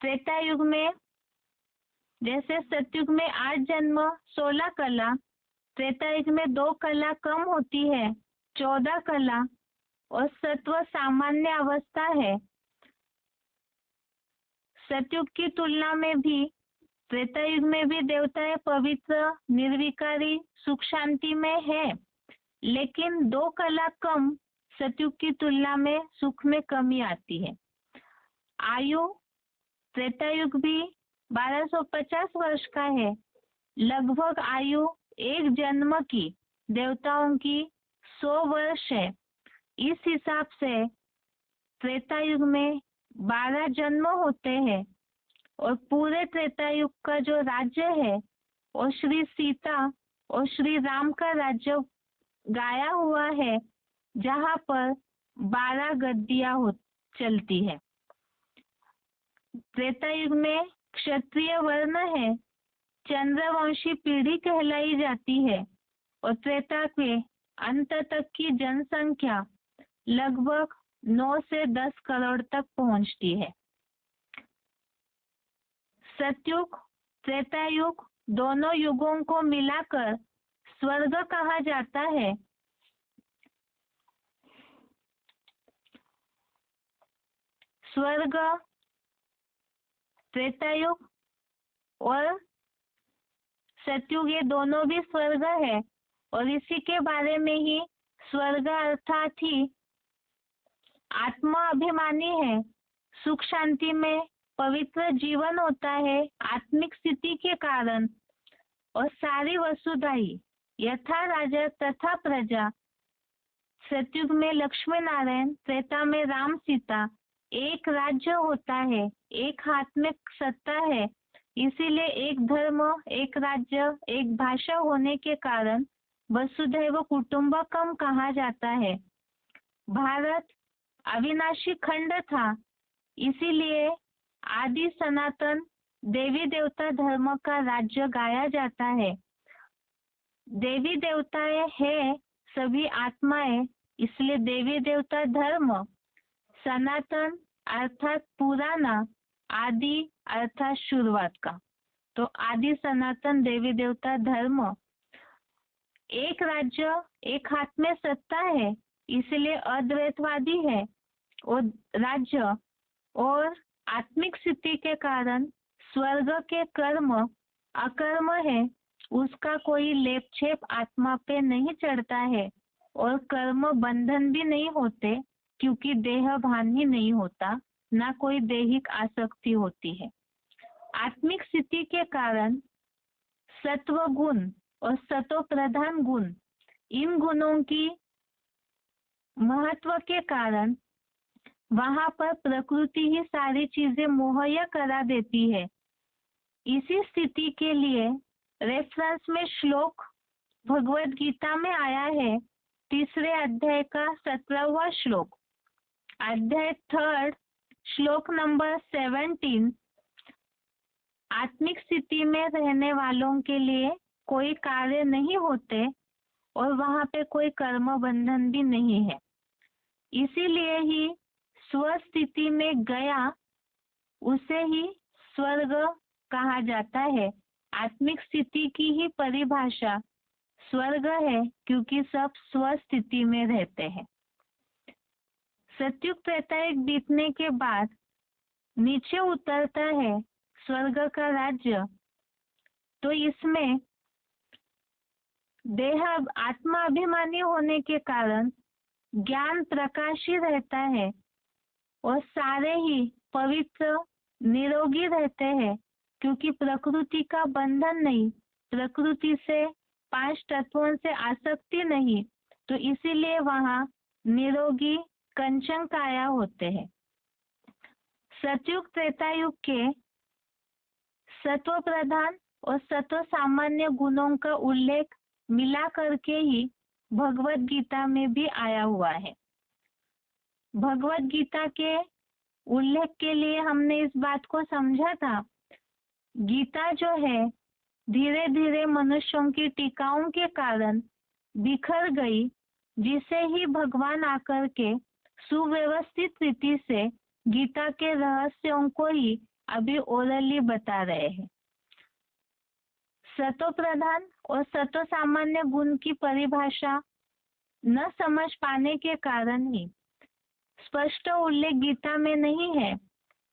त्रेतायुग में जैसे सतयुग में 8 जन्म 16 कला, त्रेतायुग में 2 कला कम होती है 14 कला और सत्व सामान्य अवस्था है। सतयुग की तुलना में भी त्रेतायुग में भी देवताएं पवित्र निर्विकारी सुख शांति में है, लेकिन 2 कला कम सतयुग की तुलना में सुख में कमी आती है। आयु त्रेतायुग भी 1250 वर्ष का है। लगभग आयु एक जन्म की देवताओं की 100 वर्ष है। इस हिसाब से त्रेतायुग में 12 जन्म होते हैं और पूरे त्रेतायुग का जो राज्य है और श्री सीता और श्री राम का राज्य गाया हुआ है, जहाँ पर 12 गद्दियां चलती है। त्रेतायुग में क्षत्रिय वर्ण है, चंद्रवंशी पीढ़ी कहलाई जाती है और त्रेता के अंत तक की जनसंख्या लगभग 9 से 10 करोड़ तक पहुंचती है। सतयुग त्रेतायुग दोनों युगों को मिलाकर स्वर्ग कहा जाता है। स्वर्ग त्रेतायुग और सतयुग ये दोनों भी स्वर्ग है और इसी के बारे में ही स्वर्ग अर्थात ही आत्मा अभिमानी है। सुख शांति में पवित्र जीवन होता है आत्मिक स्थिति के कारण और सारी वसुधाई यथा राजा तथा प्रजा। सतयुग में लक्ष्मी नारायण, त्रेता में राम सीता, एक राज्य होता है, एक हाथ में सत्ता है, इसीलिए एक धर्म एक राज्य एक भाषा होने के कारण वसुधैव कुटुंबकम कहा जाता है। भारत अविनाशी खंड था, इसीलिए आदि सनातन देवी देवता धर्म का राज्य गाया जाता है। देवी देवताएं है सभी आत्माएं, इसलिए देवी देवता धर्म। सनातन अर्थात पुराना, आदि अर्थात शुरुआत का, तो आदि सनातन देवी देवता धर्म एक राज्य एक हाथ में सत्ता है, इसलिए अद्वैतवादी है। और राज्य और आत्मिक स्थिति के कारण स्वर्ग के कर्म अकर्म है, उसका कोई लेप छेप आत्मा पे नहीं चढ़ता है और कर्म बंधन भी नहीं होते, क्योंकि देह भान ही नहीं होता, ना कोई दैहिक आसक्ति होती है। आत्मिक स्थिति के कारण सत्व गुण और सतो प्रधान गुण, इन गुणों की महत्व के कारण वहां पर प्रकृति ही सारी चीजें मुहैया करा देती है। इसी स्थिति के लिए रेफरेंस में श्लोक भगवत गीता में आया है, 3 अध्याय का 17वां श्लोक, अध्याय 3 श्लोक नंबर 17। आत्मिक स्थिति में रहने वालों के लिए कोई कार्य नहीं होते और वहां पे कोई कर्म बंधन भी नहीं है। इसीलिए ही स्वस्थिति में गया उसे ही स्वर्ग कहा जाता है। आत्मिक स्थिति की ही परिभाषा स्वर्ग है, क्योंकि सब स्वस्थिति में रहते हैं। सतयुग त्रेतायुग बीतने के बाद नीचे उतरता है स्वर्ग का राज्य, तो इसमें देह आत्मा अभिमानी होने के कारण ज्ञान प्रकाशी रहता है और सारे ही पवित्र निरोगी रहते हैं, क्योंकि प्रकृति का बंधन नहीं, प्रकृति से 5 तत्वों से आसक्ति नहीं, तो इसीलिए वहां निरोगी कंचन काया होते हैं। सतयुग त्रेतायुग के सत्व प्रधान और सत्व सामान्य गुणों का उल्लेख मिला करके ही भगवत गीता में भी आया हुआ है। भगवत गीता के उल्लेख के लिए हमने इस बात को समझा था, गीता जो है धीरे धीरे मनुष्यों की टीकाओं के कारण बिखर गई, जिसे ही भगवान आकर के सुव्यवस्थित रीति से गीता के रहस्यों को ही अभी ओरली बता रहे हैं। सतो प्रधान और सतो सामान्य गुण की परिभाषा न समझ पाने के कारण ही स्पष्ट उल्लेख गीता में नहीं है,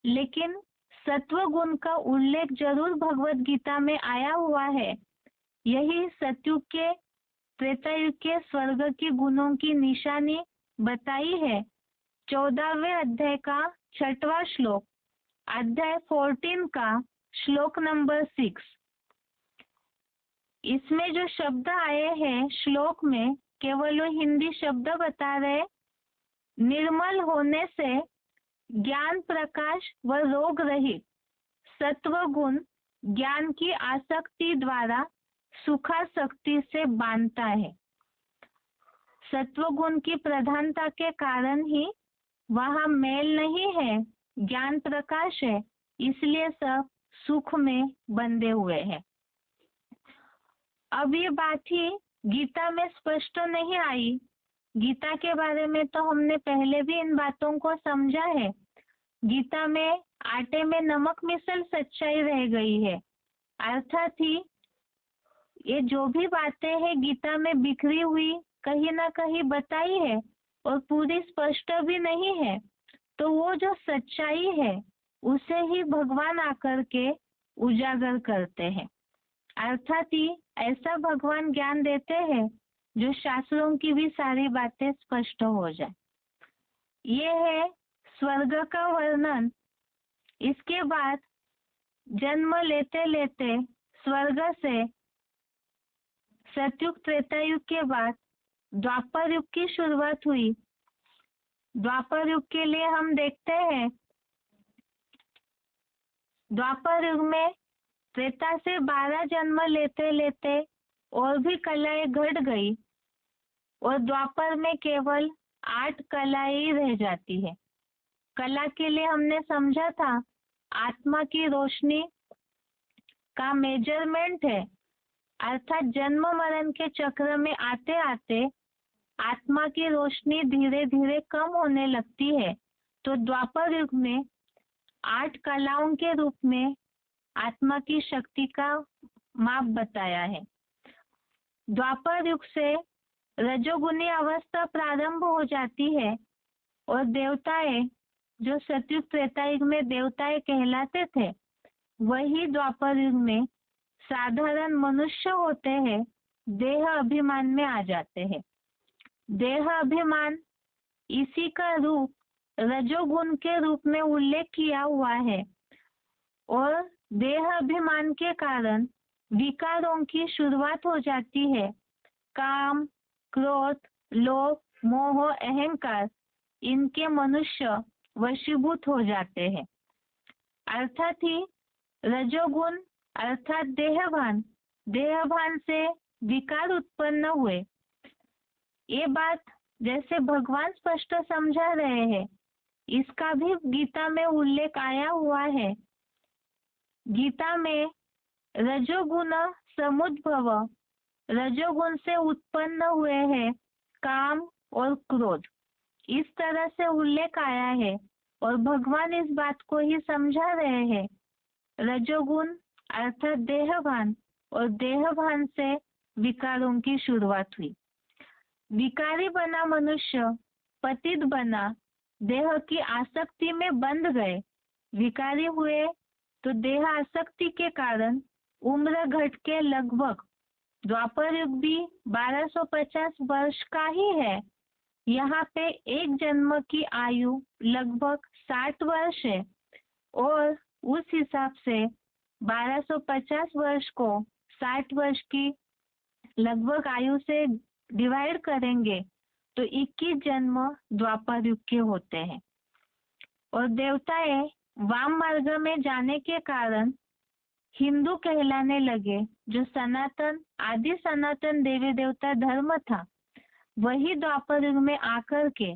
लेकिन सत्व गुण का उल्लेख जरूर भगवत गीता में आया हुआ है। यही सतयुग के त्रेतायुग के स्वर्ग के गुणों की निशानी बताई है। 14वें अध्याय का 6वां श्लोक, अध्याय 14 का श्लोक नंबर 6। इसमें जो शब्द आए हैं श्लोक में, केवल वो हिंदी शब्द बता रहे। निर्मल होने से ज्ञान प्रकाश व रोग रहित सत्व गुण ज्ञान की आसक्ति द्वारा सुखासक्ति से बांधता है। सत्व गुण की प्रधानता के कारण ही वहां मेल नहीं है, ज्ञान प्रकाश है, इसलिए सब सुख में बंधे हुए हैं। अब ये बात ही गीता में स्पष्ट नहीं आई। गीता के बारे में तो हमने पहले भी इन बातों को समझा है। गीता में आटे में नमक मिसल सच्चाई रह गई है, अर्थात ही ये जो भी बातें हैं गीता में बिखरी हुई कहीं ना कहीं बताई है और पूरी स्पष्ट भी नहीं है, तो वो जो सच्चाई है उसे ही भगवान आकर के उजागर करते हैं। अर्थात ही ऐसा भगवान ज्ञान देते हैं जो शास्त्रों की भी सारी बातें स्पष्ट हो जाए। ये है स्वर्ग का वर्णन। इसके बाद जन्म लेते लेते स्वर्ग से सतयुग त्रेतायुग के बाद द्वापर युग की शुरुआत हुई। द्वापर युग के लिए हम देखते हैं, द्वापर युग में त्रेता से 12 जन्म लेते लेते और भी कलाएं घट गई और द्वापर में केवल 8 कलाएं ही रह जाती है। कला के लिए हमने समझा था आत्मा की रोशनी का मेजरमेंट है, अर्थात जन्म मरण के चक्र में आते आते आत्मा की रोशनी धीरे धीरे कम होने लगती है। तो द्वापर युग में 8 कलाओं के रूप में आत्मा की शक्ति का माप बताया है। द्वापर युग से रजोगुनी अवस्था प्रारंभ हो जाती है और देवताएं जो सतयुग त्रेतायुग में देवताएं कहलाते थे वही द्वापर युग में साधारण मनुष्य होते हैं, देह अभिमान में आ जाते हैं। देह अभिमान इसी का रूप रजोगुण के रूप में उल्लेख किया हुआ है और देह अभिमान के कारण विकारों की शुरुआत हो जाती है। काम, क्रोध, लोभ, मोह, अहंकार इनके मनुष्य वशीभूत हो जाते हैं। अर्थात ही रजोगुण अर्थात देहभान, देहभान से विकार उत्पन्न हुए। ये बात जैसे भगवान स्पष्ट समझा रहे हैं, इसका भी गीता में उल्लेख आया हुआ है। गीता में रजोगुण समुद्भव, रजोगुण से उत्पन्न हुए हैं काम और क्रोध, इस तरह से उल्लेख आया है और भगवान इस बात को ही समझा रहे हैं। रजोगुण अर्थात देहभान और देहभान से विकारों की शुरुआत हुई। विकारी बना मनुष्य पतित बना, देह की आसक्ति में बंध गए। विकारी हुए तो देह आसक्ति के कारण उम्र घट के लगभग द्वापर युग भी 1250 वर्ष का ही है। यहाँ पे एक जन्म की आयु लगभग 60 वर्ष है और उस हिसाब से 1250 वर्ष को 60 वर्ष की लगभग आयु से डिवाइड करेंगे तो 21 जन्म द्वापर युग के होते हैं। और देवताएं वाम मार्ग में जाने के कारण हिंदू कहलाने लगे। जो सनातन आदि सनातन देवी देवता धर्म था वही द्वापर युग में आकर के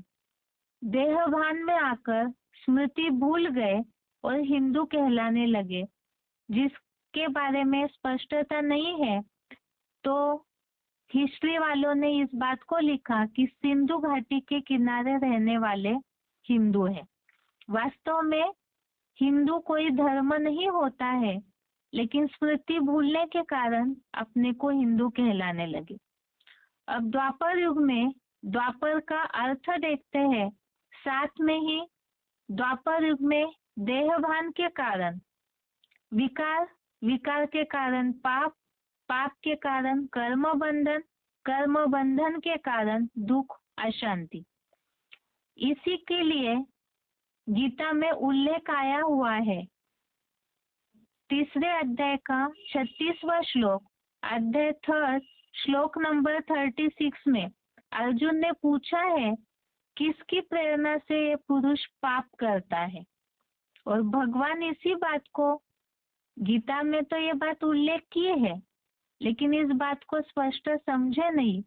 देहभान में आकर स्मृति भूल गए और हिंदू कहलाने लगे, जिसके बारे में स्पष्टता नहीं है। तो हिस्ट्री वालों ने इस बात को लिखा कि सिंधु घाटी के किनारे रहने वाले हिंदू हैं। वास्तव में हिंदू कोई धर्म नहीं होता है, लेकिन स्मृति भूलने के कारण अपने को हिंदू कहलाने लगे। अब द्वापर युग में द्वापर का अर्थ देखते हैं। साथ में ही द्वापर युग में देहभान के कारण विकार, विकार के कारण पाप, पाप के कारण कर्म बंधन, कर्म बंधन के कारण दुख, अशांति। इसी के लिए गीता में उल्लेख आया हुआ है। 3 अध्याय का 36वां श्लोक, अध्याय 3 श्लोक नंबर 36 में अर्जुन ने पूछा है किसकी प्रेरणा से ये पुरुष पाप करता है, और भगवान इसी बात को गीता में तो ये बात उल्लेख की है, लेकिन इस बात को स्पष्ट समझे नहीं।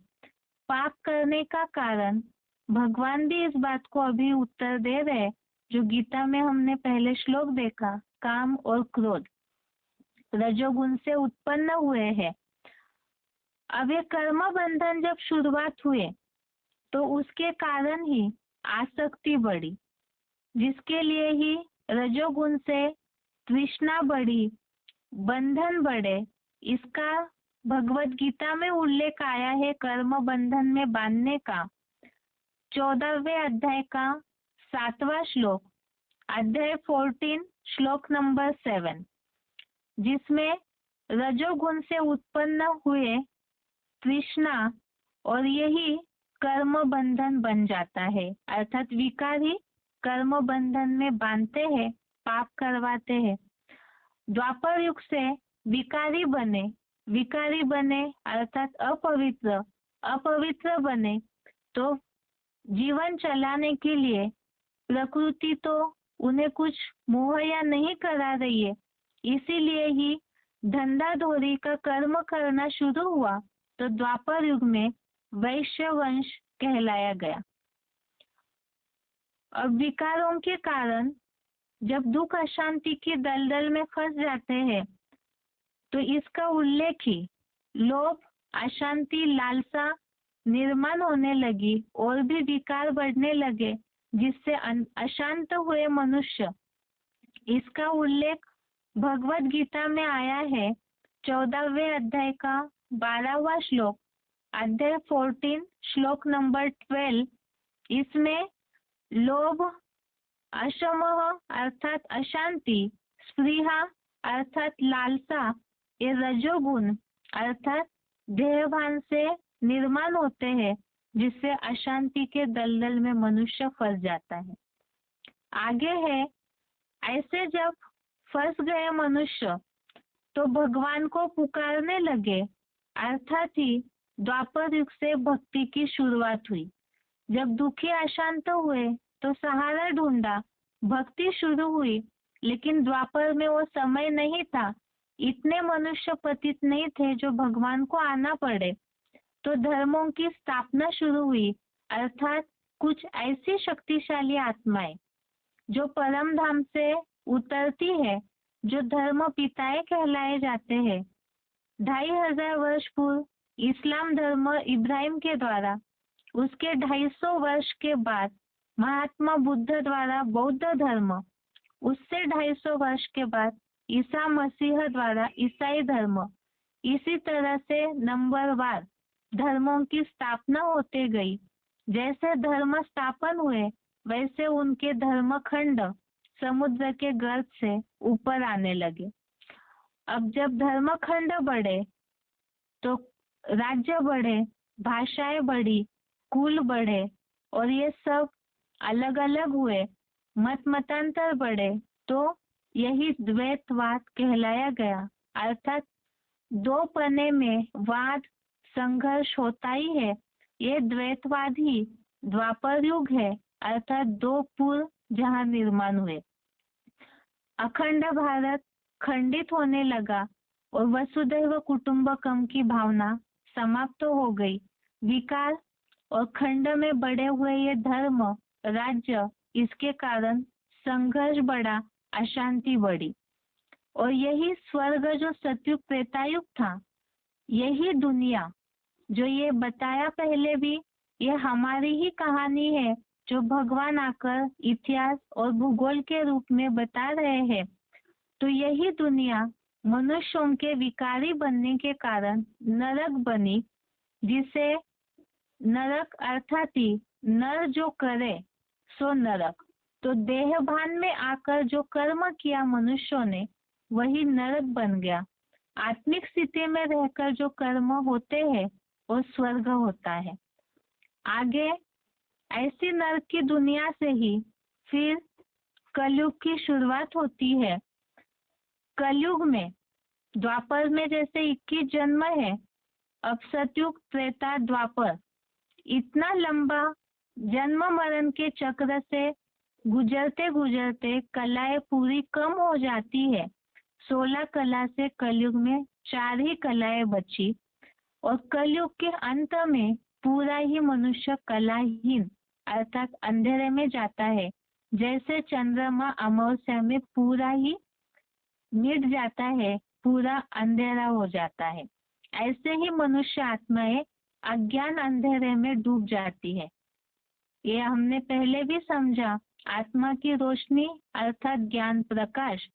पाप करने का कारण भगवान भी इस बात को अभी उत्तर दे रहे, जो गीता में हमने पहले श्लोक देखा, काम और क्रोध रजोगुण से उत्पन्न हुए हैं। अब ये कर्म बंधन जब शुरुआत हुए तो उसके कारण ही आसक्ति बढ़ी, जिसके लिए ही रजोगुण से तृष्णा बढ़ी, बंधन बढ़े। इसका भगवत गीता में उल्लेख आया है कर्म बंधन में बांधने का। 14वें अध्याय का 7वां श्लोक, अध्याय 14 श्लोक नंबर 7, जिसमें रजोगुण से उत्पन्न हुए तृष्णा और यही कर्म बंधन बन जाता है। अर्थात विकार ही कर्म बंधन में बांधते हैं, पाप करवाते हैं। द्वापर युग से विकारी बने अर्थात अपवित्र, अपवित्र बने तो जीवन चलाने के लिए प्रकृति तो उन्हें कुछ मुहैया नहीं करा रही है, इसीलिए ही धंधाधोरी का कर्म करना शुरू हुआ तो द्वापर युग में वैश्य वंश कहलाया गया। अब विकारों के कारण जब दुख अशांति की दलदल में फंस जाते हैं तो इसका उल्लेख ही लोभ, अशांति, लालसा निर्माण होने लगी और भी विकार बढ़ने लगे, जिससे अशांत हुए मनुष्य। इसका उल्लेख भगवत गीता में आया है 14वें अध्याय का 12वां श्लोक, अध्याय 14 श्लोक नंबर 12, इसमें लोभ, अशमह अर्थात अशांति, स्पृहा अर्थात लालसा, ये रजोगुण अर्थात देहभान से निर्माण होते हैं, जिससे अशांति के दलदल में मनुष्य फंस जाता है। आगे है, ऐसे जब फंस गए मनुष्य तो भगवान को पुकारने लगे, अर्थात ही द्वापर युग से भक्ति की शुरुआत हुई। जब दुखी अशांत हुए तो सहारा ढूंढा, भक्ति शुरू हुई, लेकिन द्वापर में वो समय नहीं था, इतने मनुष्य पतित नहीं थे जो भगवान को आना पड़े। तो धर्मों की स्थापना शुरू हुई, अर्थात कुछ ऐसी शक्तिशाली आत्माएं जो परम धाम से उतरती है, जो धर्म पिताएं कहलाए जाते हैं। 2500 वर्ष पूर्व इस्लाम धर्म इब्राहिम के द्वारा, उसके 250 वर्ष के बाद महात्मा बुद्ध द्वारा बौद्ध धर्म, उससे 250 वर्ष के बाद ईसा मसीह द्वारा ईसाई धर्म, इसी तरह से नंबरवार धर्मों की स्थापना होते गई। जैसे धर्म स्थापन हुए वैसे उनके धर्म खंड समुद्र के गर्भ से ऊपर आने लगे। अब जब धर्म खंड बढ़े तो राज्य बढ़े, भाषाएं बढ़ी, कुल बढ़े, और ये सब अलग अलग हुए, मतांतर बढ़े, तो यही द्वैतवाद कहलाया गया। अर्थात दो पने में वाद संघर्ष होता ही है, ये द्वैतवाद ही द्वापर युग है, अर्थात दो पूर्व जहां निर्माण हुए। अखंड भारत खंडित होने लगा और वसुधैव कुटुंबकम की भावना समाप्त हो गई। विकार और खंड में बढ़े हुए ये धर्म, राज्य, इसके कारण संघर्ष बढ़ा, अशांति बढ़ी। और यही स्वर्ग जो सतयुग त्रेतायुग था, यही दुनिया जो ये बताया पहले भी, ये हमारी ही कहानी है जो भगवान आकर इतिहास और भूगोल के रूप में बता रहे हैं। तो यही दुनिया मनुष्यों के विकारी बनने के कारण नरक बनी, जिसे नरक अर्थात ही नर जो करे सो नरक। तो देहभान में आकर जो कर्म किया मनुष्यों ने, वही नरक बन गया। आत्मिक स्थिति में रहकर जो कर्म होते हैं वो स्वर्ग होता है। आगे ऐसी नरक की दुनिया से ही फिर कलयुग की शुरुआत होती है। कलयुग में द्वापर में जैसे 21 जन्म है, अब सतयुग त्रेता द्वापर, इतना लंबा जन्म मरण के चक्र से गुजरते गुजरते कलाएं पूरी कम हो जाती है। 16 कला से कलयुग में 4 ही कलाएं बची, और कलयुग के अंत में पूरा ही मनुष्य कलाहीन अर्थात अंधेरे में जाता है। जैसे चंद्रमा अमावस्या में पूरा ही मिट जाता है, पूरा अंधेरा हो जाता है, ऐसे ही मनुष्य आत्माएं अज्ञान अंधेरे में डूब जाती है। ये हमने पहले भी समझा। आत्मा की रोशनी अर्थात ज्ञान प्रकाश,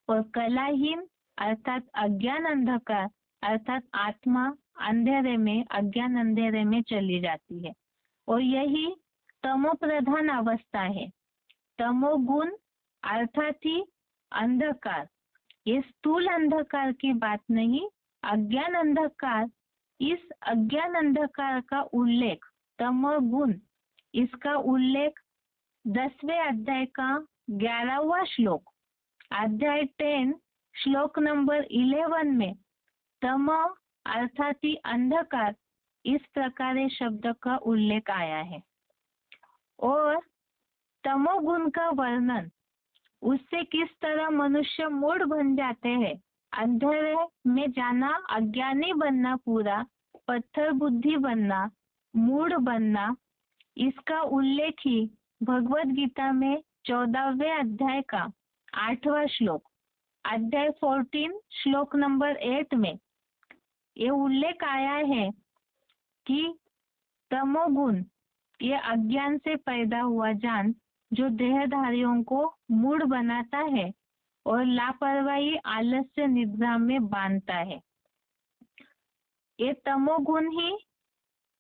और कलाहीन अर्थात अज्ञान अंधकार, अर्थात आत्मा अंधेरे में, अज्ञान अंधेरे में चली जाती है। और यही तमो प्रधान अवस्था है। तमोगुण अर्थात ही अंधकार, ये स्थूल अंधकार की बात नहीं, अज्ञान अंधकार। इस अज्ञान अंधकार का उल्लेख तमोगुण, इसका उल्लेख 10वें अध्याय का 11वां श्लोक, अध्याय 10 श्लोक नंबर 11 में तम अर्थात ही अंधकार, इस प्रकार शब्द का उल्लेख आया है। और तमोगुण का वर्णन, उससे किस तरह मनुष्य मूढ़ बन जाते हैं, अंधेरे में जाना, अज्ञानी बनना, पूरा पत्थर बुद्धि बनना, मूढ़ बनना, इसका उल्लेख ही भगवत गीता में 14वें अध्याय का 8वां श्लोक, अध्याय 14 श्लोक नंबर 8 में ये उल्लेख आया है कि तमोगुण ये अज्ञान से पैदा हुआ जान जो देहधारियों को मूढ़ बनाता है और लापरवाही, आलस्य, निद्रा में बांधता है। ये तमोगुण ही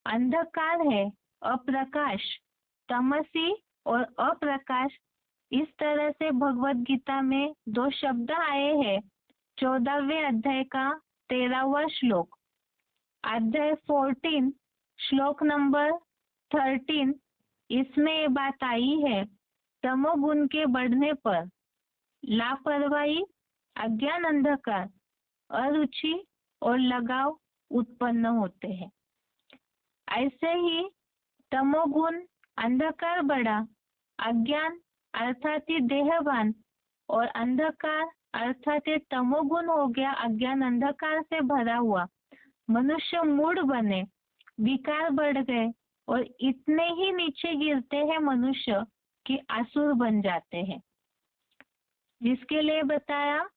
अंधकार है, अप्रकाश, तमसी और अप्रकाश, इस तरह से भगवत गीता में 2 शब्द आए हैं। 14वें अध्याय का 13वां श्लोक, अध्याय 14 श्लोक नंबर 13, इसमें ये बात आई है, तमोगुण के बढ़ने पर लापरवाही, अज्ञान, अंधकार, अरुचि और लगाव उत्पन्न होते हैं। ऐसे ही तमोगुण, अंधकार बढ़ा, अज्ञान अर्थात देहभान और अंधकार अर्थात तमोगुण हो गया, अज्ञान अंधकार से भरा हुआ, मनुष्य मूढ़ बने, विकार बढ़ गए और इतने ही नीचे गिरते हैं मनुष्य कि असुर बन जाते हैं। जिसके लिए बताया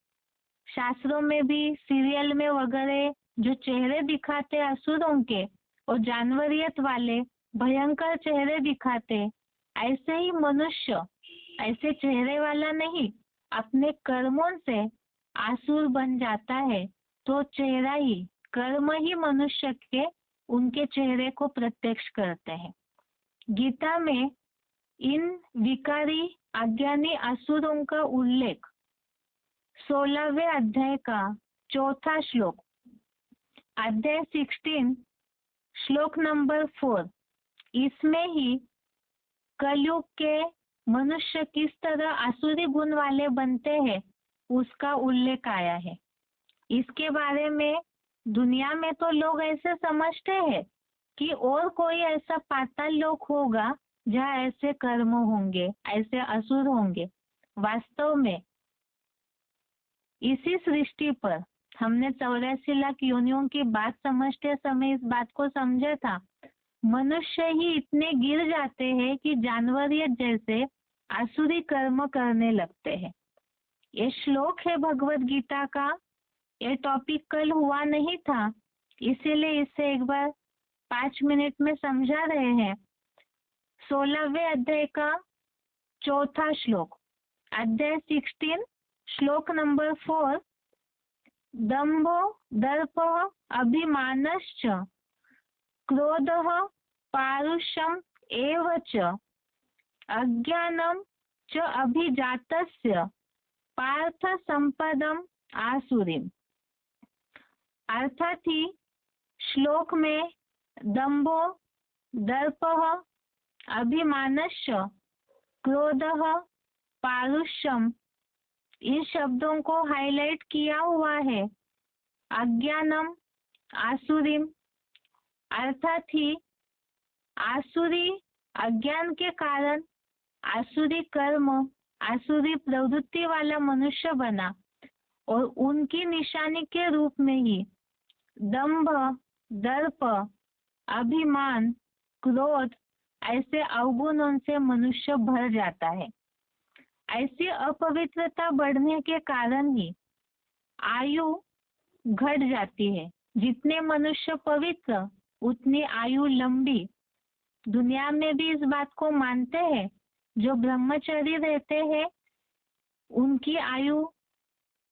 शास्त्रों में भी, सीरियल में वगैरह जो चेहरे दिखाते असुरों के और जानवरियत वाले भयंकर चेहरे दिखाते, ऐसे ही मनुष्य ऐसे चेहरे वाला नहीं, अपने कर्मों से आसुर बन जाता है। तो चेहरा ही, कर्म ही मनुष्य के उनके चेहरे को प्रत्यक्ष करते हैं। गीता में इन विकारी अज्ञानी असुरों का उल्लेख 16वें अध्याय का 4था श्लोक, अध्याय 16 श्लोक नंबर 4, इसमें ही कलयुग के मनुष्य किस तरह आसुरी गुण वाले बनते हैं उसका उल्लेख आया है। इसके बारे में दुनिया में तो लोग ऐसे समझते हैं कि और कोई ऐसा पाताल लोक होगा जहाँ ऐसे कर्म होंगे, ऐसे असुर होंगे। वास्तव में इसी सृष्टि पर हमने 84 लाख योनियों की बात समझते समय इस बात को समझा था, मनुष्य ही इतने गिर जाते हैं कि जानवरियत जैसे आसुरी कर्म करने लगते हैं। ये श्लोक है भगवत गीता का। ये टॉपिक कल हुआ नहीं था, इसीलिए इसे एक बार 5 मिनट में समझा रहे हैं। 16वें अध्याय का 4था श्लोक, अध्याय 16 श्लोक नंबर 4, दंभो दर्प अभिमानश्च क्रोधः पारुष्यम एव च अज्ञानम च अभिजातस्य पार्थ संपदम आसुरीम। अर्थात ही श्लोक में दंभो, दर्पः, अभिमानश्च, क्रोधः, पारुष्यम, इन शब्दों को हाईलाइट किया हुआ है। अज्ञानम, आसुरीम, अर्थात ही आसुरी अज्ञान के कारण आसुरी कर्म, आसुरी प्रवृत्ति वाला मनुष्य बना और उनकी निशानी के रूप में ही दंभ, दर्प, अभिमान, क्रोध ऐसे अवगुणों से मनुष्य भर जाता है। ऐसी अपवित्रता बढ़ने के कारण ही आयु घट जाती है। जितने मनुष्य पवित्र उतनी आयु लंबी। दुनिया में भी इस बात को मानते हैं, जो ब्रह्मचारी रहते हैं उनकी आयु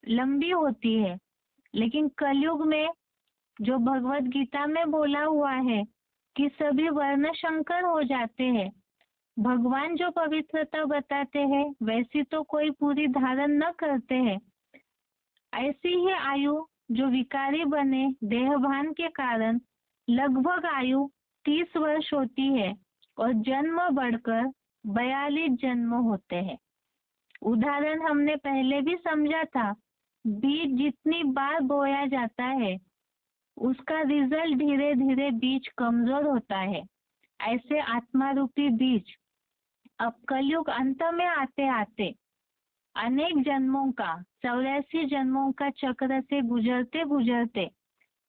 लंबी होती है। लेकिन कलयुग में जो भगवत गीता में बोला हुआ है कि सभी वर्ण शंकर हो जाते हैं, भगवान जो पवित्रता बताते हैं वैसी तो कोई पूरी धारण न करते हैं। ऐसी ही आयु जो विकारी बने देहभान के कारण लगभग आयु 30 वर्ष होती है और जन्म बढ़कर 42 जन्म होते हैं। उदाहरण हमने पहले भी समझा था, बीज जितनी बार बोया जाता है उसका रिजल्ट धीरे धीरे बीज कमजोर होता है। ऐसे आत्मा रूपी बीज अब कलयुग अंत में आते आते अनेक जन्मों का 84 जन्मों का चक्र से गुजरते गुजरते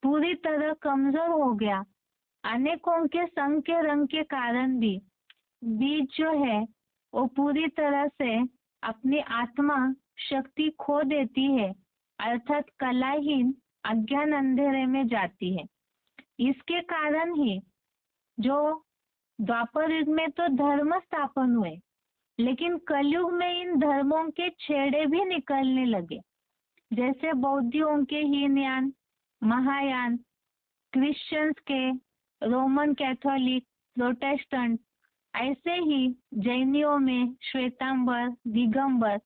पूरी तरह कमजोर हो गया। अनेकों के संग के रंग के कारण भी बीज जो है वो पूरी तरह से अपनी आत्मा शक्ति खो देती है, अर्थात कलाहीन अज्ञान अंधेरे में जाती है। इसके कारण ही जो द्वापर युग में तो धर्म स्थापन हुए, लेकिन कलयुग में इन धर्मों के छेड़े भी निकलने लगे। जैसे बौद्धियों के हीनयान, महायान, क्रिश्चियंस के, रोमन कैथोलिक, प्रोटेस्टेंट, ऐसे ही जैनियों में श्वेतांबर, दिगंबर,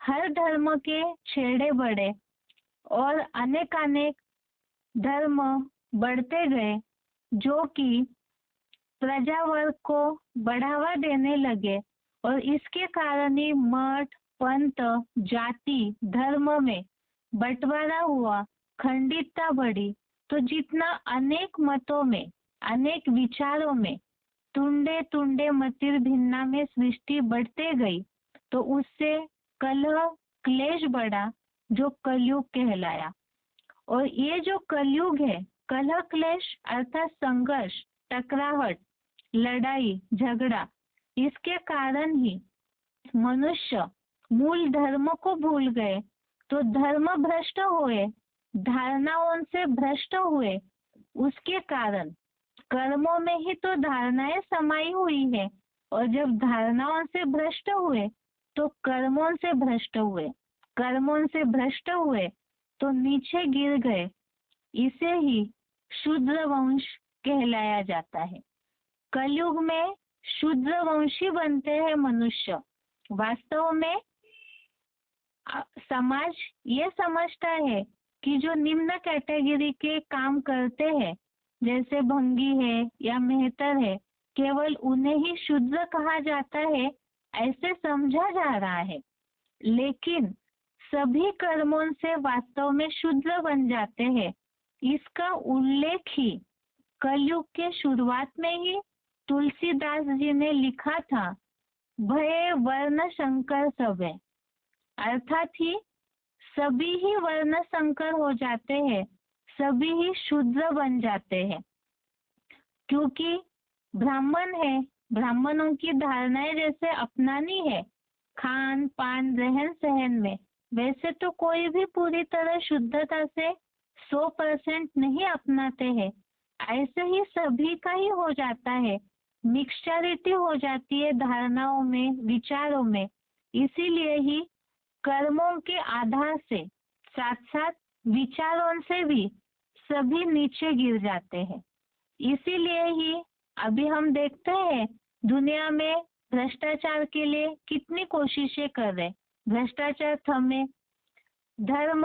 हर धर्म के छेड़े बढ़े और अनेकानेक धर्म बढ़ते गए, जो कि प्रजावर्ग को बढ़ावा देने लगे और इसके कारण ही मठ, पंथ, जाति, धर्म में बंटवारा हुआ, खंडितता बढ़ी। तो जितना अनेक मतों में, अनेक विचारों में तुंडे तुंडे मतिर भिन्ना में सृष्टि बढ़ते गई, तो उससे कलह क्लेश बढ़ा, जो कलयुग कहलाया। और ये जो कलयुग है, कलह क्लेश अर्थात संघर्ष, टकराहट, लड़ाई झगड़ा, इसके कारण ही मनुष्य मूल धर्म को भूल गए, तो धर्म भ्रष्ट हुए, धारणाओं से भ्रष्ट हुए। उसके कारण कर्मों में ही तो धारणाएं समाई हुई है, और जब धारणाओं से भ्रष्ट हुए तो कर्मों से भ्रष्ट हुए, कर्मों से भ्रष्ट हुए तो नीचे गिर गए। इसे ही शूद्र वंश कहलाया जाता है। कलयुग में शूद्र वंशी बनते हैं मनुष्य। वास्तव में समाज ये समझता है कि जो निम्न कैटेगरी के काम करते हैं, जैसे भंगी है या मेहतर है, केवल उन्हें ही शूद्र कहा जाता है, ऐसे समझा जा रहा है। लेकिन सभी कर्मों से वास्तव में शूद्र बन जाते हैं। इसका उल्लेख ही कलयुग के शुरुआत में ही तुलसीदास जी ने लिखा था, भय वर्ण शंकर सबे, अर्थात ही सभी ही वर्ण संकर हो जाते हैं, सभी ही शूद्र बन जाते हैं। क्योंकि ब्राह्मण है, ब्राह्मणों की धारणाएं जैसे अपनानी है खान पान रहन सहन में, वैसे तो कोई भी पूरी तरह शुद्धता से 100% नहीं अपनाते हैं। ऐसे ही सभी का ही हो जाता है, मिक्सचरिटी हो जाती है धारणाओं में, विचारों में। इसीलिए ही कर्मों के आधार से साथ साथ विचारों से भी सभी नीचे गिर जाते हैं। इसीलिए ही अभी हम देखते हैं दुनिया में भ्रष्टाचार के लिए कितनी कोशिशें कर रहे, भ्रष्टाचार थमे, धर्म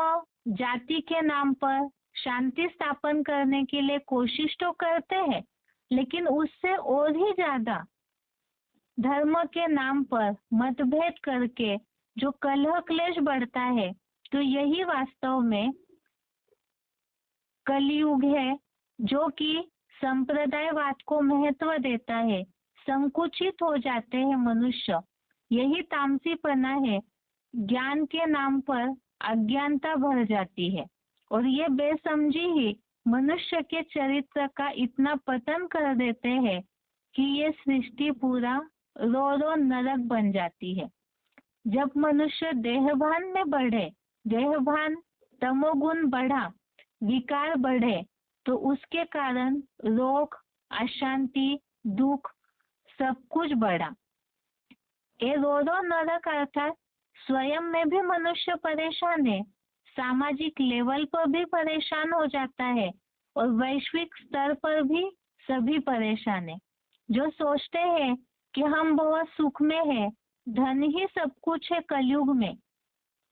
जाति के नाम पर शांति स्थापन करने के लिए कोशिश तो करते हैं, लेकिन उससे और ही ज्यादा धर्म के नाम पर मतभेद करके जो कलह क्लेश बढ़ता है, तो यही वास्तव में कलयुग है, जो कि संप्रदायवाद को महत्व देता है। संकुचित हो जाते हैं मनुष्य, यही तामसीपना है। ज्ञान के नाम पर अज्ञानता भर जाती है, और ये बेसमझी ही मनुष्य के चरित्र का इतना पतन कर देते हैं कि ये सृष्टि पूरा रो रो नरक बन जाती है। जब मनुष्य देहभान में बढ़े, देहभान तमोगुण बढ़ा, विकार बढ़े, तो उसके कारण रोग, अशांति, दुख सब कुछ बढ़ा। ये रो रो नरक अर्थात स्वयं में भी मनुष्य परेशान है, सामाजिक लेवल पर भी परेशान हो जाता है, और वैश्विक स्तर पर भी सभी परेशान है। जो सोचते हैं कि हम बहुत सुख में है, धन ही सब कुछ है कलयुग में,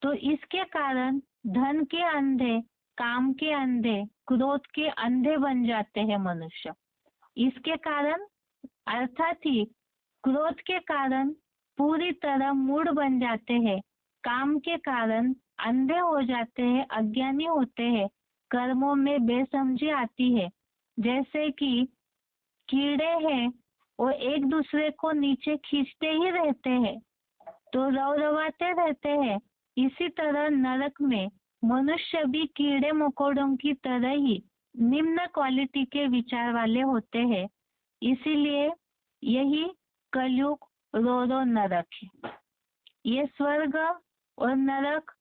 तो इसके कारण धन के अंधे, काम के अंधे, क्रोध के अंधे बन जाते हैं मनुष्य। इसके कारण अर्थात ही क्रोध के कारण पूरी तरह मूढ़ बन जाते हैं, काम के कारण अंधे हो जाते हैं, अज्ञानी होते हैं, कर्मों में बेसमझी आती है। जैसे कि कीड़े हैं, वो एक दूसरे को नीचे खींचते ही रहते हैं, तो रवरवाते रहते हैं। इसी तरह नरक में मनुष्य भी कीड़े मकोड़ों की तरह ही निम्न क्वालिटी के विचार वाले होते हैं। इसीलिए यही कलयुग रो रो नरक है। ये स्वर्ग और नरक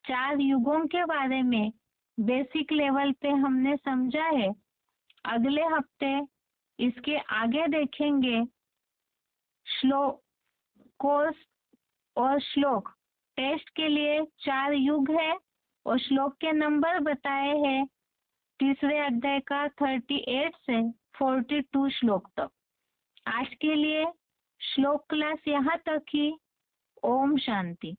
4 युगों के बारे में बेसिक लेवल पे हमने समझा है। अगले हफ्ते इसके आगे देखेंगे श्लोक, कोर्स और श्लोक। टेस्ट के लिए 4 युग है और श्लोक के नंबर बताए हैं तीसरे अध्याय का 38 से 42 श्लोक तक। आज के लिए श्लोक क्लास यहाँ तक ही। ओम शांति।